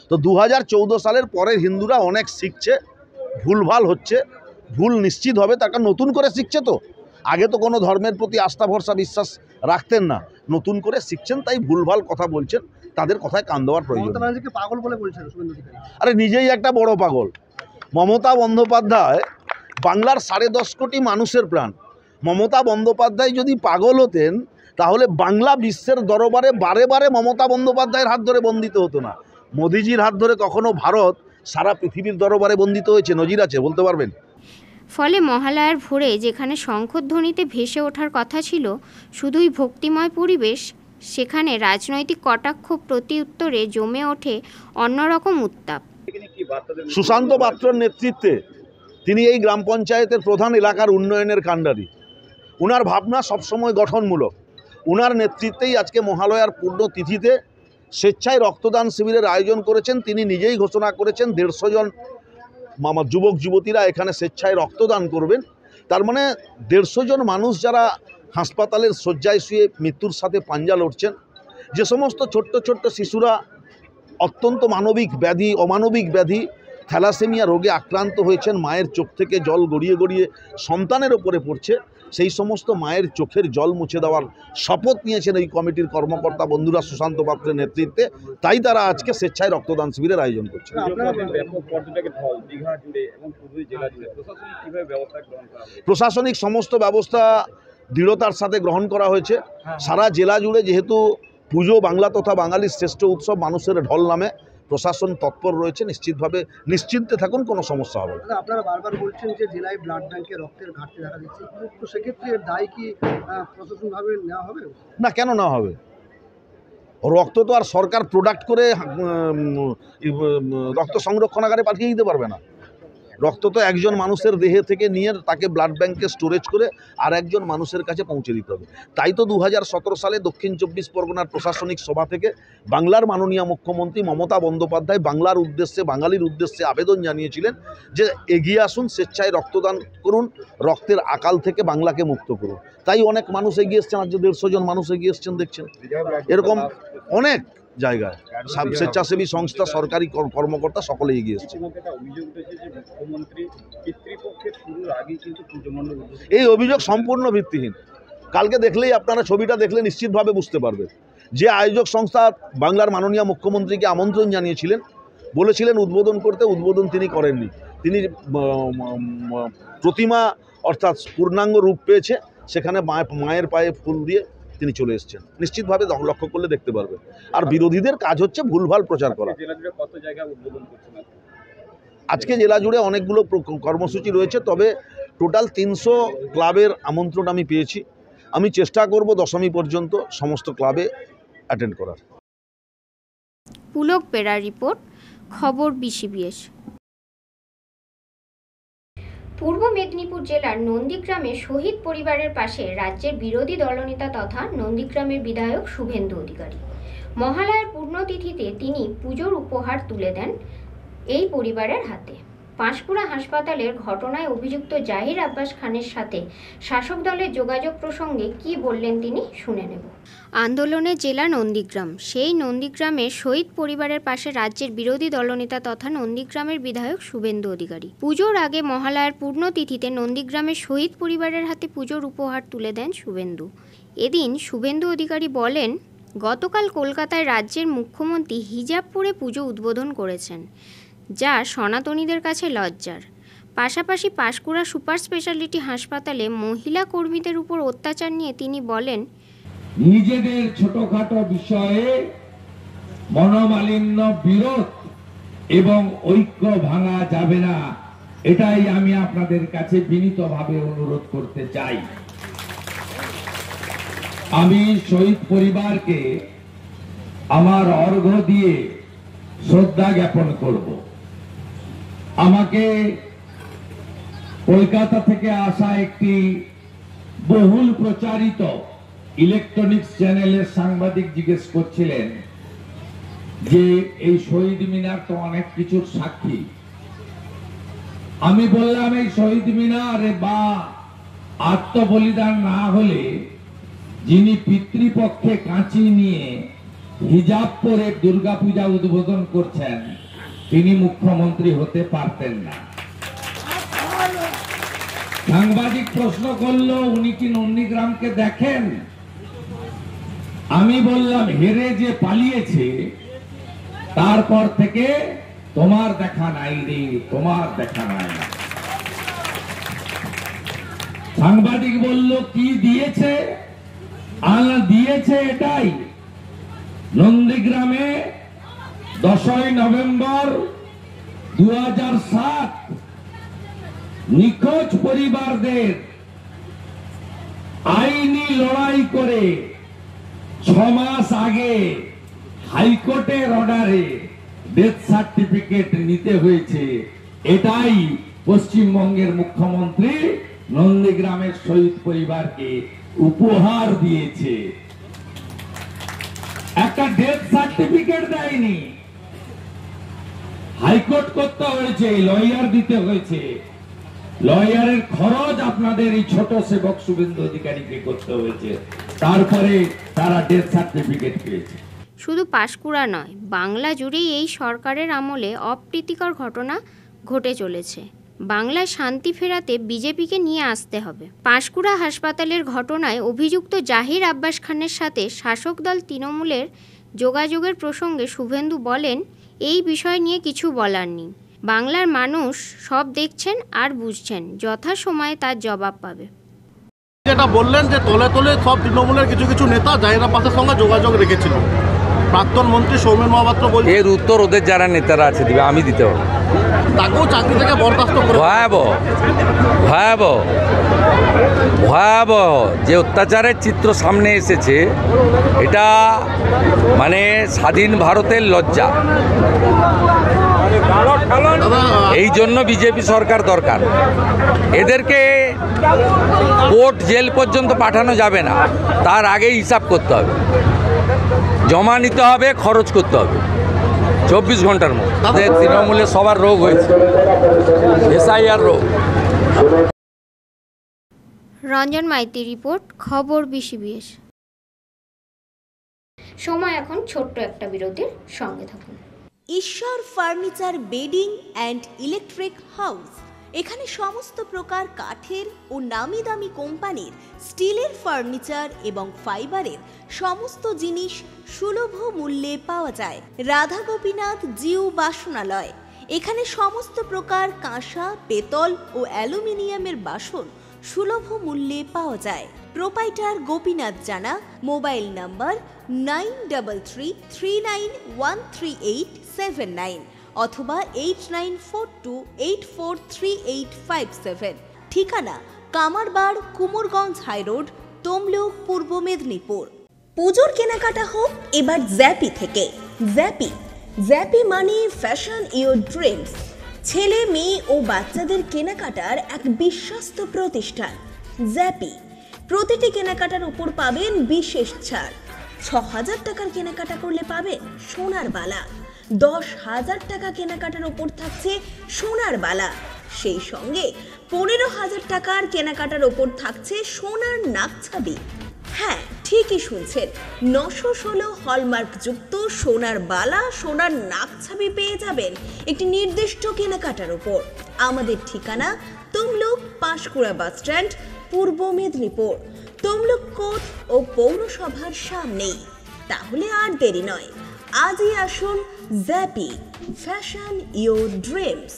তো 2014 সালের পরের হিন্দুরা অনেক শিখছে, ভুলভাল হচ্ছে, ভুল নিশ্চিত হবে, তার কারণ নতুন করে শিখছে। তো আগে তো কোনো ধর্মের প্রতি আস্থা ভরসা বিশ্বাস রাখতেন না, নতুন করে শিখছেন, তাই ভুলভাল কথা বলছেন। তাদের কথায় কান দেওয়ার প্রয়োজন। পাগল বলে বলছেন শুভেন্দু। আরে নিজেই একটা বড় পাগল। মমতা বন্দ্যোপাধ্যায় বাংলার 10.5 কোটি মানুষের প্রাণ। মমতা বন্দ্যোপাধ্যায় যদি পাগল হতেন তাহলে বাংলা বিশ্বের দরবারে বারে বারে মমতা বন্দ্যোপাধ্যায়ের হাত ধরে বন্দিত হতো না। মোদিজির হাত ধরে কখনো ভারত সারা পৃথিবীর দরবারে বন্দিত হয়েছে? নজির আছে, বলতে পারবেন? ফলে মহালয়ার ভোরে যেখানে শঙ্খধ্বনিতে ভেসে ওঠার কথা ছিল শুধুই ভক্তিময় পরিবেশ, সেখানে রাজনৈতিক কটাক্ষ প্রতি উত্তরে জমে ওঠে অন্যরকম উত্তাপ। সুশান্ত পাত্রর নেতৃত্বে তিনি এই গ্রাম পঞ্চায়েতের প্রধান এলাকার উন্নয়নের কাণ্ডারি। উনার ভাবনা সবসময় গঠনমূলক। উনার নেতৃত্বেই আজকে মহালয়ার পূর্ণ তিথিতে স্বেচ্ছায় রক্তদান শিবিরের আয়োজন করেছেন। তিনি নিজেই ঘোষণা করেছেন 150 জন যুবক যুবতীরা এখানে স্বেচ্ছায় রক্তদান করবেন। তার মানে 150 জন মানুষ যারা হাসপাতালের শয্যায় শুয়ে মৃত্যুর সাথে পাঞ্জা লড়ছেন, যে সমস্ত ছোট্ট ছোট্ট শিশুরা অত্যন্ত মানবিক ব্যাধি, অমানবিক ব্যাধি থ্যালাসেমিয়া রোগে আক্রান্ত হয়েছেন, মায়ের চোখ থেকে জল গড়িয়ে গড়িয়ে সন্তানের ওপরে পড়ছে, সেই সমস্ত মায়ের চোখের জল মুছে দেওয়ার শপথ নিয়েছেন এই কমিটির কর্মকর্তা বন্ধুরা সুশান্ত পাত্রের নেতৃত্বে। তাই তারা আজকে স্বেচ্ছায় রক্তদান শিবিরের আয়োজন করছে। প্রশাসনিক সমস্ত ব্যবস্থা দৃঢ়তার সাথে গ্রহণ করা হয়েছে। সারা জেলা জুড়ে যেহেতু পুজো বাংলা তথা বাঙালির শ্রেষ্ঠ উৎসব, মানুষের ঢল নামে, প্রশাসন তৎপর রয়েছে। নিশ্চিতভাবে নিশ্চিন্তে থাকুন, কোনো সমস্যা হবে না। আপনারা বারবার বলছেন যে জেলায় ব্লাড ব্যাংকে রক্তের ঘাটতি দেখা দিচ্ছে, তো সেক্ষেত্রে দায় কি প্রশাসনভাবে নেওয়া হবে? না, কেন না হবে? রক্ত তো আর সরকার প্রোডাক্ট করে রক্ত সংরক্ষণাগারে পাঠিয়ে দিতে পারবে না। রক্ত তো একজন মানুষের দেহে থেকে নিয়ে তাকে ব্লাড ব্যাংকে স্টোরেজ করে আর একজন মানুষের কাছে পৌঁছে দিতে হবে। তাই তো 2017 সালে দক্ষিণ 24 পরগনার প্রশাসনিক সভা থেকে বাংলার মাননীয় মুখ্যমন্ত্রী মমতা বন্দ্যোপাধ্যায় বাংলার উদ্দেশ্যে, বাঙালির উদ্দেশ্যে আবেদন জানিয়েছিলেন যে এগিয়ে আসুন, স্বেচ্ছায় রক্তদান করুন, রক্তের আকাল থেকে বাংলাকে মুক্ত করুন। তাই অনেক মানুষ এগিয়ে এসছেন, আজ 150 জন মানুষ এগিয়ে এসছেন দেখছেন। এরকম অনেক জায়গায় স্বেচ্ছাসেবী সংস্থা, সরকারি কর্মকর্তা সকলে এগিয়ে এসছে। এই অভিযোগ সম্পূর্ণ ভিত্তিহীন। কালকে দেখলেই আপনারা ছবিটা দেখলে নিশ্চিতভাবে বুঝতে পারবেন যে আয়োজক সংস্থা বাংলার মাননীয় মুখ্যমন্ত্রীকে আমন্ত্রণ জানিয়েছিলেন, বলেছিলেন উদ্বোধন করতে, উদ্বোধন তিনি করেননি। তিনি প্রতিমা অর্থাৎ পূর্ণাঙ্গ রূপ পেয়েছে, সেখানে মায়ের পায়ে ফুল দিয়ে তিনি চলে এসেছেন। নিশ্চিতভাবে লক্ষ্য করলে দেখতে পারবেন। আর বিরোধীদের কাজ হচ্ছে ভুলভাল প্রচার করা। আজকে জেলা জুড়ে অনেকগুলো কর্মসূচি রয়েছে, তবে টোটাল 300 ক্লাবের আমন্ত্রণ আমি পেয়েছি। আমি চেষ্টা করব দশমী পর্যন্ত সমস্ত ক্লাবে অ্যাটেন্ড করার। পুলক বেড়ার রিপোর্ট, খবর BCBS। পূর্ব মেদিনীপুর জেলার নন্দীগ্রামে শহীদ পরিবারের পাশে রাজ্যের বিরোধী দলনেতা তথা নন্দীগ্রামের বিধায়ক শুভেন্দু অধিকারী। মহালয়ার পুণ্যতিথিতে তিনি পুজোর উপহার তুলে দেন এই পরিবারের হাতে। পাঁশকুড়া হাসপাতালের ঘটনায় অভিযুক্ত জাহির আব্বাস খানের সাথে শাসক দলের যোগাযোগ প্রসঙ্গে কি বললেন তিনি শুনে নেব। আন্দোলনে জেলা নন্দীগ্রাম, সেই নন্দীগ্রামের শহীদ পরিবারের পাশে রাজ্যের বিরোধী দলনেতা তথা নন্দীগ্রামের বিধায়ক শুভেন্দু অধিকারী পুজোর আগে মহালয়ার পূর্ণতিথিতে নন্দীগ্রামের শহীদ পরিবারের হাতে পুজোর উপহার তুলে দেন শুভেন্দু। এদিন শুভেন্দু অধিকারী বলেন, গতকাল কলকাতায় রাজ্যের মুখ্যমন্ত্রী হিজাব পরে পুজো উদ্বোধন করেছেন, যা সনাতনীদের কাছে লজ্জার। পাশাপাশি পাঁশকুড়া সুপার স্পেশালিটি হাসপাতালে মহিলা কর্মীদের উপর অত্যাচার নিয়ে তিনি বলেন, নিজেদের ছোটখাটো বিষয়ে মনোমালিন্য, বিরোধ এবং ঐক্য ভাঙা যাবে না, এটাই আমি আপনাদের কাছে বিনীতভাবে অনুরোধ করতে চাই। আমি শহীদ পরিবারকে আমার অর্ঘ্য দিয়ে শ্রদ্ধা জ্ঞাপন করব। আমাকে কলকাতা থেকে আসা একটি বহুল প্রচারিত ইলেকট্রনিক্স চ্যানেলের সাংবাদিক জিজ্ঞেস করছিলেন যে এই শহীদ মিনার তো অনেক কিছুর সাক্ষী। আমি বললাম, এই শহীদ মিনার বা আত্মবলিদান না হলে যিনি পিতৃপক্ষে কাঁচি নিয়ে হিজাব পরে দুর্গাপূজা উদ্বোধন করছেন, তিনি মুখ্যমন্ত্রী হতে পারতেন না। সাংবাদিক প্রশ্ন করলো, উনি কি নন্দীগ্রামকে দেখেন? আমি বললাম, হেরে যে পালিয়েছে তারপর থেকে তোমার দেখা নাই রে, তোমার দেখা নাই। সাংবাদিক বলল, কি দিয়েছে? দিয়েছে এটাই, নন্দীগ্রামে 10ই নভেম্বর 2007 নিখোঁজ পরিবারদের আইনি লড়াই করে 6 মাস আগে হাইকোর্টের অর্ডারে ডেথ সার্টিফিকেট নিতে হয়েছে। এটাই পশ্চিমবঙ্গের মুখ্যমন্ত্রী নন্দীগ্রামের শহীদ পরিবারকে উপহার দিয়েছে। একটা ডেথ সার্টিফিকেট দেয়নি, হাইকোর্ট করতে হয়েছে, লয়ার দিতে হয়েছে। লয়ারের খরচ আপনাদের এই ছোট সেবক শুভেন্দু অধিকারীকে করতে হয়েছে, তারপরে তারা ডেথ সার্টিফিকেট পেয়েছে। শুধু পাঁশকুড়া নয়, বাংলা জুড়েই এই সরকারের আমলে অপ্রীতিকর ঘটনা ঘটে চলেছে। বাংলায় শান্তি ফেরাতে বিজেপিকে নিয়ে আসতে হবে। পাঁশকুড়া হাসপাতালের ঘটনায় অভিযুক্ত জাহির আব্বাস খানের সাথে শাসক দল তৃণমূলের যোগাযোগের প্রসঙ্গে শুভেন্দু বলেন, এই বিষয় নিয়ে কিছু বলার নেই। বাংলার মানুষ সব দেখছেন আর বুঝছেন, যথাসময়ে তার জবাব পাবে। যেটা বললেন যে তলে তলে সব তৃণমূলের কিছু কিছু নেতা জাহিরা পাসের সঙ্গে যোগাযোগ রেখেছিল, প্রাক্তন মন্ত্রী সৌমেন মহাপাত্র বলছেন এর উত্তর ওদের যারা নেতারা আছে দিবে, আমি দিতে হবে। তাকেও চাকরি থেকে বরখাস্ত করে। ভয়াবহ ভয়াবহ ভয়াবহ যে অত্যাচারের চিত্র সামনে এসেছে, এটা মানে স্বাধীন ভারতের লজ্জা। এই জন্য বিজেপি সরকার দরকার। এদেরকে কোর্ট জেল পর্যন্ত পাঠানো যাবে না, তার আগেই হিসাব করতে হবে, জমা নিতে হবে, খরচ করতে হবে 24 ঘন্টার মধ্যে। তাদের তৃণমূলে সবার রোগ হয়েছে, এসআইআর রোগ। রঞ্জন মাইতি রিপোর্ট, খবর বিসিবিএস। সময় এখন ছোট্ট একটা বিরতির, সঙ্গে থাকুন। ঈশ্বর furniture bedding and electric house. এখানে সমস্ত প্রকার কাঠের ও নামি দামি কোম্পানির স্টিলের ফার্নিচার এবং ফাইবারের সমস্ত জিনিস সুলভ মূল্যে পাওয়া যায়। রাধা গোপীনাথ জিউ বাসনালয়। এখানে সমস্ত প্রকার কাঁসা, পেতল ও অ্যালুমিনিয়ামের বাসন সুলভ মূল্যে পাওয়া যায়। প্রোপাইটার গোপীনাথ জানা। মোবাইল নাম্বার 9333913879 অথবা 8942843857। ঠিকানা কামারবাড়, কুমোরগঞ্জ হাইরোড, তমলুক, পূর্ব মেদিনীপুর। পুজোর কেনাকাটা হোক এবার জ্যাপি থেকে। জ্যাপি মানে ফ্যাশন ইওর ড্রিমস। ছেলে, মেয়ে ও বাচ্চাদের কেনাকাটার এক বিশ্বস্ত প্রতিষ্ঠান জ্যাপি। প্রতিটি কেনাকাটার উপর পাবেন বিশেষ ছাড়। 6000 টাকার কেনাকাটা করলে পাবেন সোনার বালা। 10,000 টাকা কেনাকাটার উপর থাকছে সোনার বালা। সেই সঙ্গে 15,000 টাকার কেনাকাটার উপর থাকছে সোনার নাকছাবি। হ্যাঁ, ঠিকই শুনছেন, 916 হলমার্কযুক্ত সোনার বালা, সোনার নাকছাবি পেয়ে যাবেন একটি নির্দিষ্ট কেনাকাটার উপর। আমাদের ঠিকানা তমলুক পাঁশকুড়া বাস স্ট্যান্ড, পূর্ব মেদিনীপুর। তমলুক কোর্ট ও পৌরসভার সামনেই। তাহলে আর দেরি নয়, আজই আসুন জ্যাপি, fashion your dreams.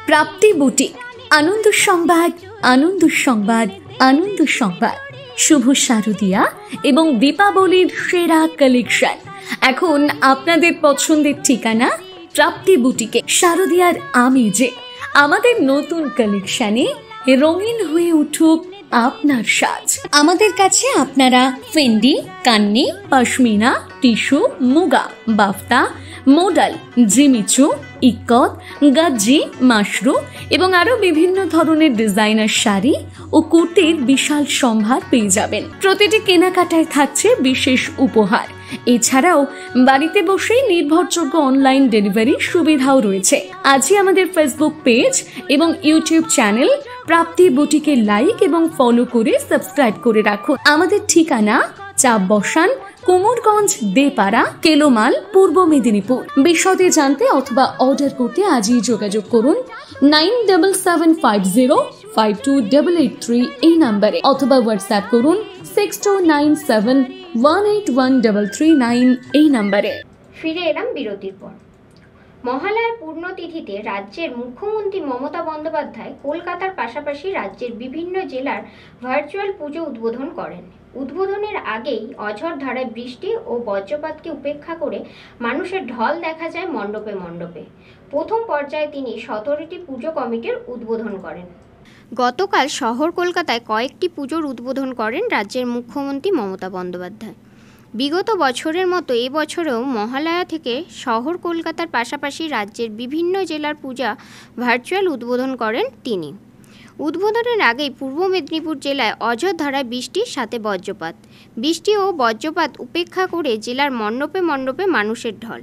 Prapti boutique, আনন্দ সংবাদ, আনন্দ সংবাদ, আনন্দ সংবাদ। শুভ শারদিয়া এবং দীপাবলির সেরা কালেকশন এখন আপনাদের পছন্দের ঠিকানা প্রাপ্তি বুটিকে। শারদিয়ার আমেজে আমাদের নতুন কালেকশনে রঙিন হয়ে উঠুক আপনার সাজ। আমাদের কাছে আপনারা Fendi, Kanni, pashmina, tissue, muga, বাফতা, modal, Jimmy Choo, ikat, গাজ্জি, Mashru এবং আরো বিভিন্ন ধরনের ডিজাইনার শাড়ি ও কুর্তির বিশাল সম্ভার পেয়ে যাবেন। প্রতিটি কেনাকাটায় থাকছে বিশেষ উপহার। এছাড়াও বাড়িতে বসেই নির্ভরযোগ্য অনলাইন ডেলিভারি সুবিধাও রয়েছে। আজই আমাদের ফেসবুক পেজ এবং ইউটিউব চ্যানেল প্রাপ্তি বুটিকে লাইক এবং ফলো করে সাবস্ক্রাইব করে রাখুন। আমাদের ঠিকানা চাপ বসান, কুমোরগঞ্জ দেপাড়া, কেলোমাল, পূর্ব মেদিনীপুর। বিশদে জানতে অথবা অর্ডার করতে আজই যোগাযোগ করুন 9775052883 এই নাম্বারে, অথবা হোয়াটসঅ্যাপ করুন 6297181339 এই নাম্বারে। ফিরে এলাম বিরতির পর। মহালয়ার পূর্ণতিথিতে রাজ্যের মুখ্যমন্ত্রী মমতা বন্দ্যোপাধ্যায় কলকাতার পাশাপাশি রাজ্যের বিভিন্ন জেলার ভার্চুয়াল পুজো উদ্বোধন করেন। উদ্বোধনের আগেই অঝড় ধারায় বৃষ্টি ও বজ্রপাতকে উপেক্ষা করে মানুষের ঢল দেখা যায় মণ্ডপে মণ্ডপে। প্রথম পর্যায়ে তিনি 17টি পুজো কমিটির উদ্বোধন করেন। গতকাল শহর কলকাতায় কয়েকটি পুজোর উদ্বোধন করেন রাজ্যের মুখ্যমন্ত্রী মমতা বন্দ্যোপাধ্যায়। বিগত বছরের মতো এবছরেও মহালয়া থেকে শহর কলকাতার পাশাপাশি রাজ্যের বিভিন্ন জেলার পূজা ভার্চুয়াল উদ্বোধন করেন তিনি। উদ্বোধনের আগেই পূর্ব মেদিনীপুর জেলায় অঝড় ধারায় বৃষ্টির সাথে বজ্রপাত। বৃষ্টি ও বজ্রপাত উপেক্ষা করে জেলার মণ্ডপে মণ্ডপে মানুষের ঢল।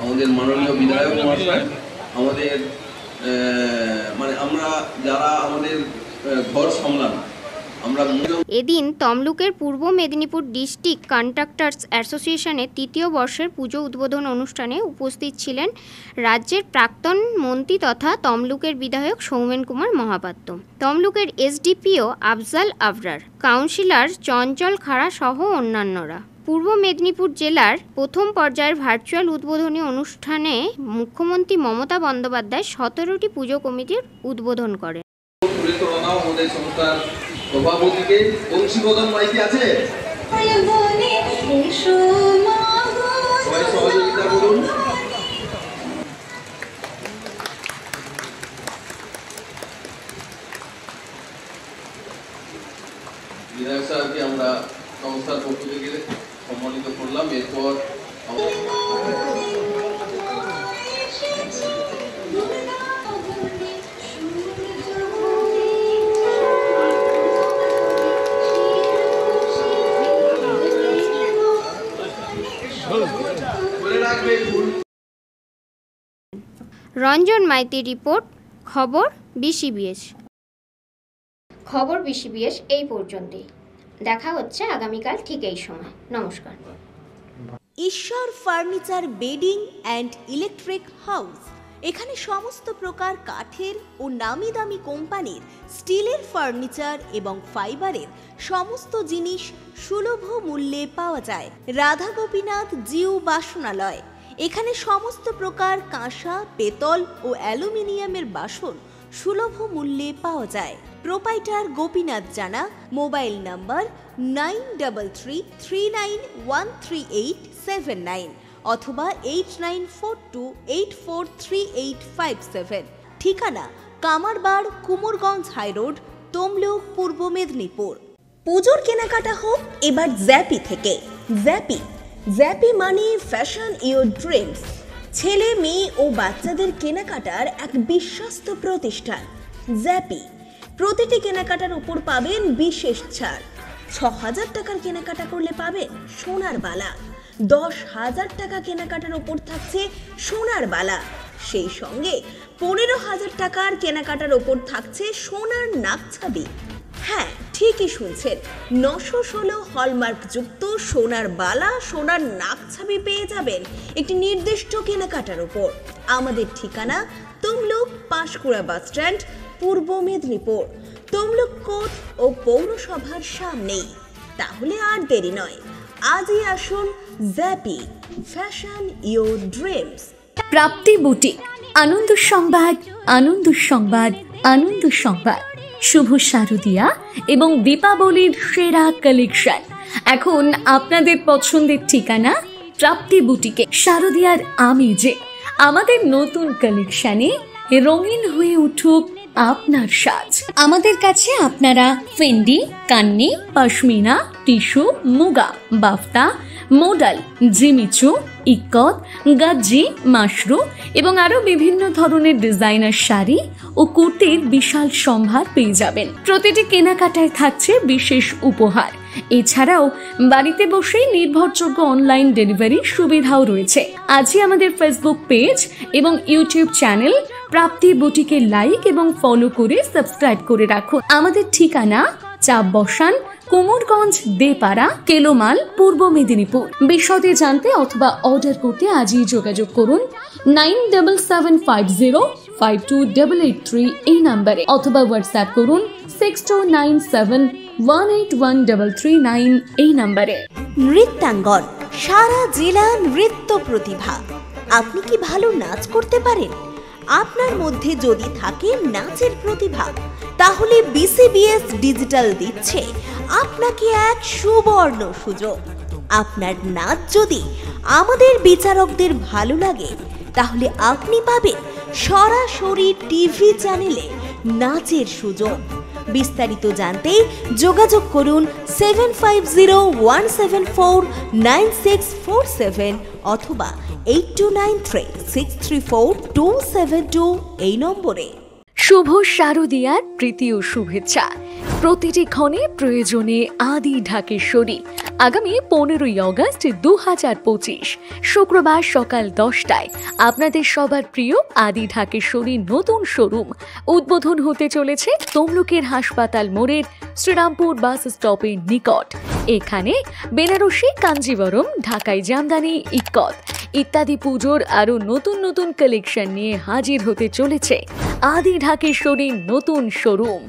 আমাদের মাননীয় বিধায়ক মহাশয় আমাদের আমরা যারা আমাদের ঘর সামলান আমরা এদিন তমলুকের পূর্ব মেদিনীপুর ডিস্ট্রিক্ট কন্ট্রাক্টরস অ্যাসোসিয়েশনের তৃতীয় বর্ষের পুজো উদ্বোধন অনুষ্ঠানে উপস্থিত ছিলেন রাজ্যের প্রাক্তন মন্ত্রী তথা তমলুকের বিধায়ক সৌমেন কুমার মহাপাত্র, তমলুকের এসডিপিও আফজাল আবরার, কাউন্সিলর চঞ্চল খাড়া সহ অন্যান্যরা। পূর্ব মেদিনীপুর জেলার প্রথম পর্যায়ের ভার্চুয়াল উদ্বোধনী অনুষ্ঠানে মুখ্যমন্ত্রী মমতা বন্দ্যোপাধ্যায় 17টি পুজো কমিটির উদ্বোধন করেন। আমাদের সংস্থার সভাপতিকে বংশীবদন মাইতি আছে, সহযোগিতা করুন। বিধায়ক সাহেবকে আমরা সংস্থার পক্ষ থেকে সম্মানিত করলাম। এরপর রঞ্জন মাইতির রিপোর্ট, খবর বিসিবিএস। খবর বিসিবিএস এই পর্যন্তই। দেখা হচ্ছে আগামীকাল ঠিক এই সময়। নমস্কার। ঈশ্বর furniture bedding and electric house. এখানে সমস্ত প্রকার কাঠের ও নামি দামি কোম্পানির স্টিলের ফার্নিচার এবং ফাইবারের সমস্ত জিনিস সুলভ মূল্যে পাওয়া যায়। রাধা গোপীনাথ জিউ বাসনালয়। এখানে সমস্ত প্রকার কাঁসা, পেতল ও অ্যালুমিনিয়ামের বাসন সুলভ মূল্যে পাওয়া যায়। প্রোপাইটার গোপীনাথ জানা। মোবাইল নাম্বার 9333913879 অথবা 8942843857। ঠিকানা কামারবাড়, কুমোরগঞ্জ হাইরোড, তমলুক, পূর্ব মেদিনীপুর। পুজোর কেনাকাটা হোক এবার জ্যাপি থেকে। জ্যাপি মানে ফ্যাশন ইওর ড্রিমস। ছেলে, মেয়ে ও বাচ্চাদের কেনাকাটার এক বিশ্বস্ত প্রতিষ্ঠান জ্যাপি। প্রতিটি কেনাকাটার উপর পাবেন বিশেষ ছাড়। 6000 টাকার কেনাকাটা করলে পাবেন সোনার বালা। 10,000 টাকা কেনাকাটার উপর থাকছে সোনার বালা। সেই সঙ্গে 15,000 টাকার কেনাকাটার উপর থাকছে সোনার নাকছাবি। হ্যাঁ, ঠিকই শুনছেন, 916 হলমার্ক যুক্ত সোনার বালা, সোনার নাকছাবি পেয়ে যাবেন একটি নির্দিষ্ট কেনাকাটার উপর। আমাদের ঠিকানা তমলুক পাঁশকুড়া বাস স্ট্যান্ড, পূর্ব মেদিনীপুর। তমলুক কোর্ট ও পৌরসভার সামনেই। তাহলে আর দেরি নয়, আজই আসুন জ্যাপি, fashion your dreams. Prapti boutique. আনন্দ সংবাদ, আনন্দ সংবাদ, আনন্দ সংবাদ। শুভ শারদিয়া এবং দীপাবলির সেরা কালেকশন এখন আপনাদের পছন্দের ঠিকানা প্রাপ্তি বুটিকে। শারদিয়ার আমেজে আমাদের নতুন কালেকশনে রঙিন হয়ে উঠুক আপনার সাজ। আমাদের কাছে আপনারা Fendi, Kanni, pashmina, tissue, muga, বাফতা, modal, Jimmy Choo, ikat, গাজ্জি, Mashru এবং আরো বিভিন্ন ধরনের ডিজাইনার শাড়ি ও কুর্তির বিশাল সম্ভার পেয়ে যাবেন। প্রতিটি কেনাকাটায় থাকছে বিশেষ উপহার। এছাড়াও বাড়িতে বসেই নির্ভরযোগ্য অনলাইন ডেলিভারি সুবিধাও রয়েছে। আজই আমাদের ফেসবুক পেজ এবং ইউটিউব চ্যানেল প্রাপ্তি বুটিকে লাইক এবং ফলো করে সাবস্ক্রাইব করে রাখুন। আমাদের ঠিকানা চাপ বসান, কুমোরগঞ্জ দেপাড়া, কেলোমাল, পূর্ব মেদিনীপুর। বিশদে জানতে অথবা অর্ডার করতে আজই যোগাযোগ করুন 9775052883 এই নাম্বারে, অথবা হোয়াটসঅ্যাপ করুন 6297181339 এই নাম্বারে। নৃত্যাঙ্গন, সারা জেলা নৃত্য প্রতিভা। আপনি কি ভালো নাচ করতে পারেন? আপনার মধ্যে যদি থাকে নাচের প্রতিভা, তাহলে বিসিবিএস ডিজিটাল দিচ্ছে আপনাকে এক সুবর্ণ সুযোগ। আপনার নাচ যদি আমাদের বিচারকদের ভালো লাগে, তাহলে আপনি পাবেন সরাসরি টিভি চ্যানেলে নাচের সুযোগ। বিস্তারিত জানতে যোগাযোগ করুন 7501749647 অথবা 8293634272 এই নম্বরে। শুভ শারদিয়ার প্রীতি ও শুভেচ্ছা। প্রতিটি ক্ষণে প্রয়োজনে আদি ঢাকেশ্বরী। আগামী 15ই অগস্ট 2025 শুক্রবার সকাল 10টায় আপনাদের সবার প্রিয় আদি ঢাকেশ্বরী নতুন শোরুম উদ্বোধন হতে চলেছে তমলুকের হাসপাতাল মোড়ের শ্রীরামপুর বাস স্টপের নিকট। এখানে বেনারসি, কাঞ্জিবরম, ঢাকাই জামদানি, ইক্কত ইত্যাদি পুজোর আরো নতুন নতুন কালেকশন নিয়ে হাজির হতে চলেছে আদি ঢাকেশ্বরীর নতুন শোরুম।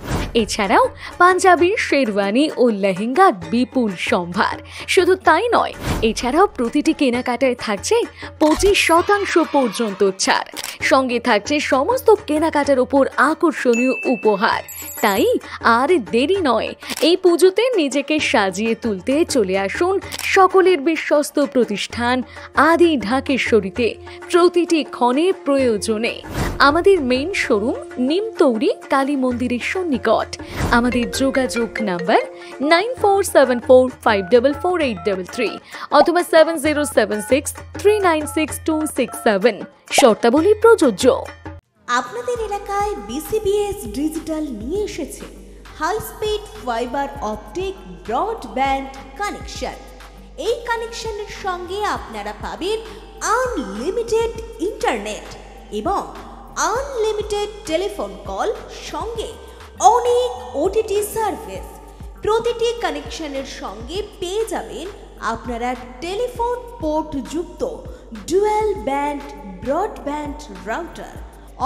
এছাড়াও পাঞ্জাবি, শেরওয়ানি ও লেহেঙ্গার বিপুল সম্ভার। শুধু তাই নয়, এছাড়াও প্রতিটি কেনাকাটায় থাকছে 25% পর্যন্ত ছাড়। সঙ্গে থাকছে সমস্ত কেনাকাটার উপর আকর্ষণীয় উপহার। তাই আর দেরি নয়, এই পুজোতে নিজেকে সাজিয়ে তুলতে চলে আসুন সকলের বিশ্বস্ত প্রতিষ্ঠান আদি ঢাকেশ্বরীতে। প্রতিটি ক্ষণে প্রয়োজনে আমাদের মেইন শোরুম নিমতৌরি কালী মন্দিরের সন্নিকট। আমাদের যোগাযোগ নাম্বার 9474544833 অথবা 7076396267। শর্তাবলী প্রযোজ্য। আপনাদের এলাকায় বিসিবিএস ডিজিটাল নিয়ে এসেছে high speed fibre optic broadband connection. এই কানেকশনের সঙ্গে আপনারা পাবেন আনলিমিটেড ইন্টারনেট এবং আনলিমিটেড টেলিফোন কল, সঙ্গে অনেক ওটিটি সার্ভিস। প্রতিটি কানেকশনের সঙ্গে পেয়ে যাবেন আপনারা টেলিফোন পোর্ট যুক্ত ডুয়াল ব্যান্ড ব্রডব্যান্ড রাউটার।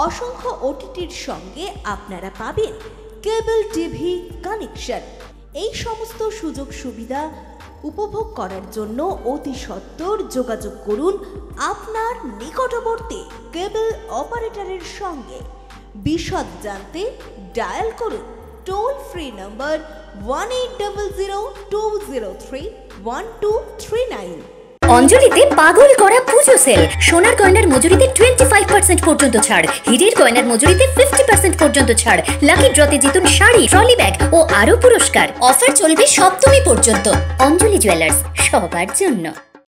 অসংখ্য ওটিটির সঙ্গে আপনারা পাবেন কেবল টিভি কানেকশন। এই সমস্ত সুযোগ সুবিধা উপভোগ করার জন্য অতি সত্বর যোগাযোগ করুন আপনার নিকটবর্তী কেবল অপারেটরের সঙ্গে। বিশদ জানতে ডায়াল করুন টোল ফ্রি নম্বর 1800203139। অঞ্জলিতে পাগল করা পুজো সেল। সোনার গয়নার মজুরিতে 25% পর্যন্ত ছাড়, হীরের গয়নার মজুরিতে 50% পর্যন্ত ছাড়, লাকি ড্রতে জিতুন শাড়ি, ট্রলি ব্যাগ ও আরো পুরস্কার। অফার চলবে সপ্তমী পর্যন্ত। অঞ্জলি জুয়েলার্স, সবার জন্য।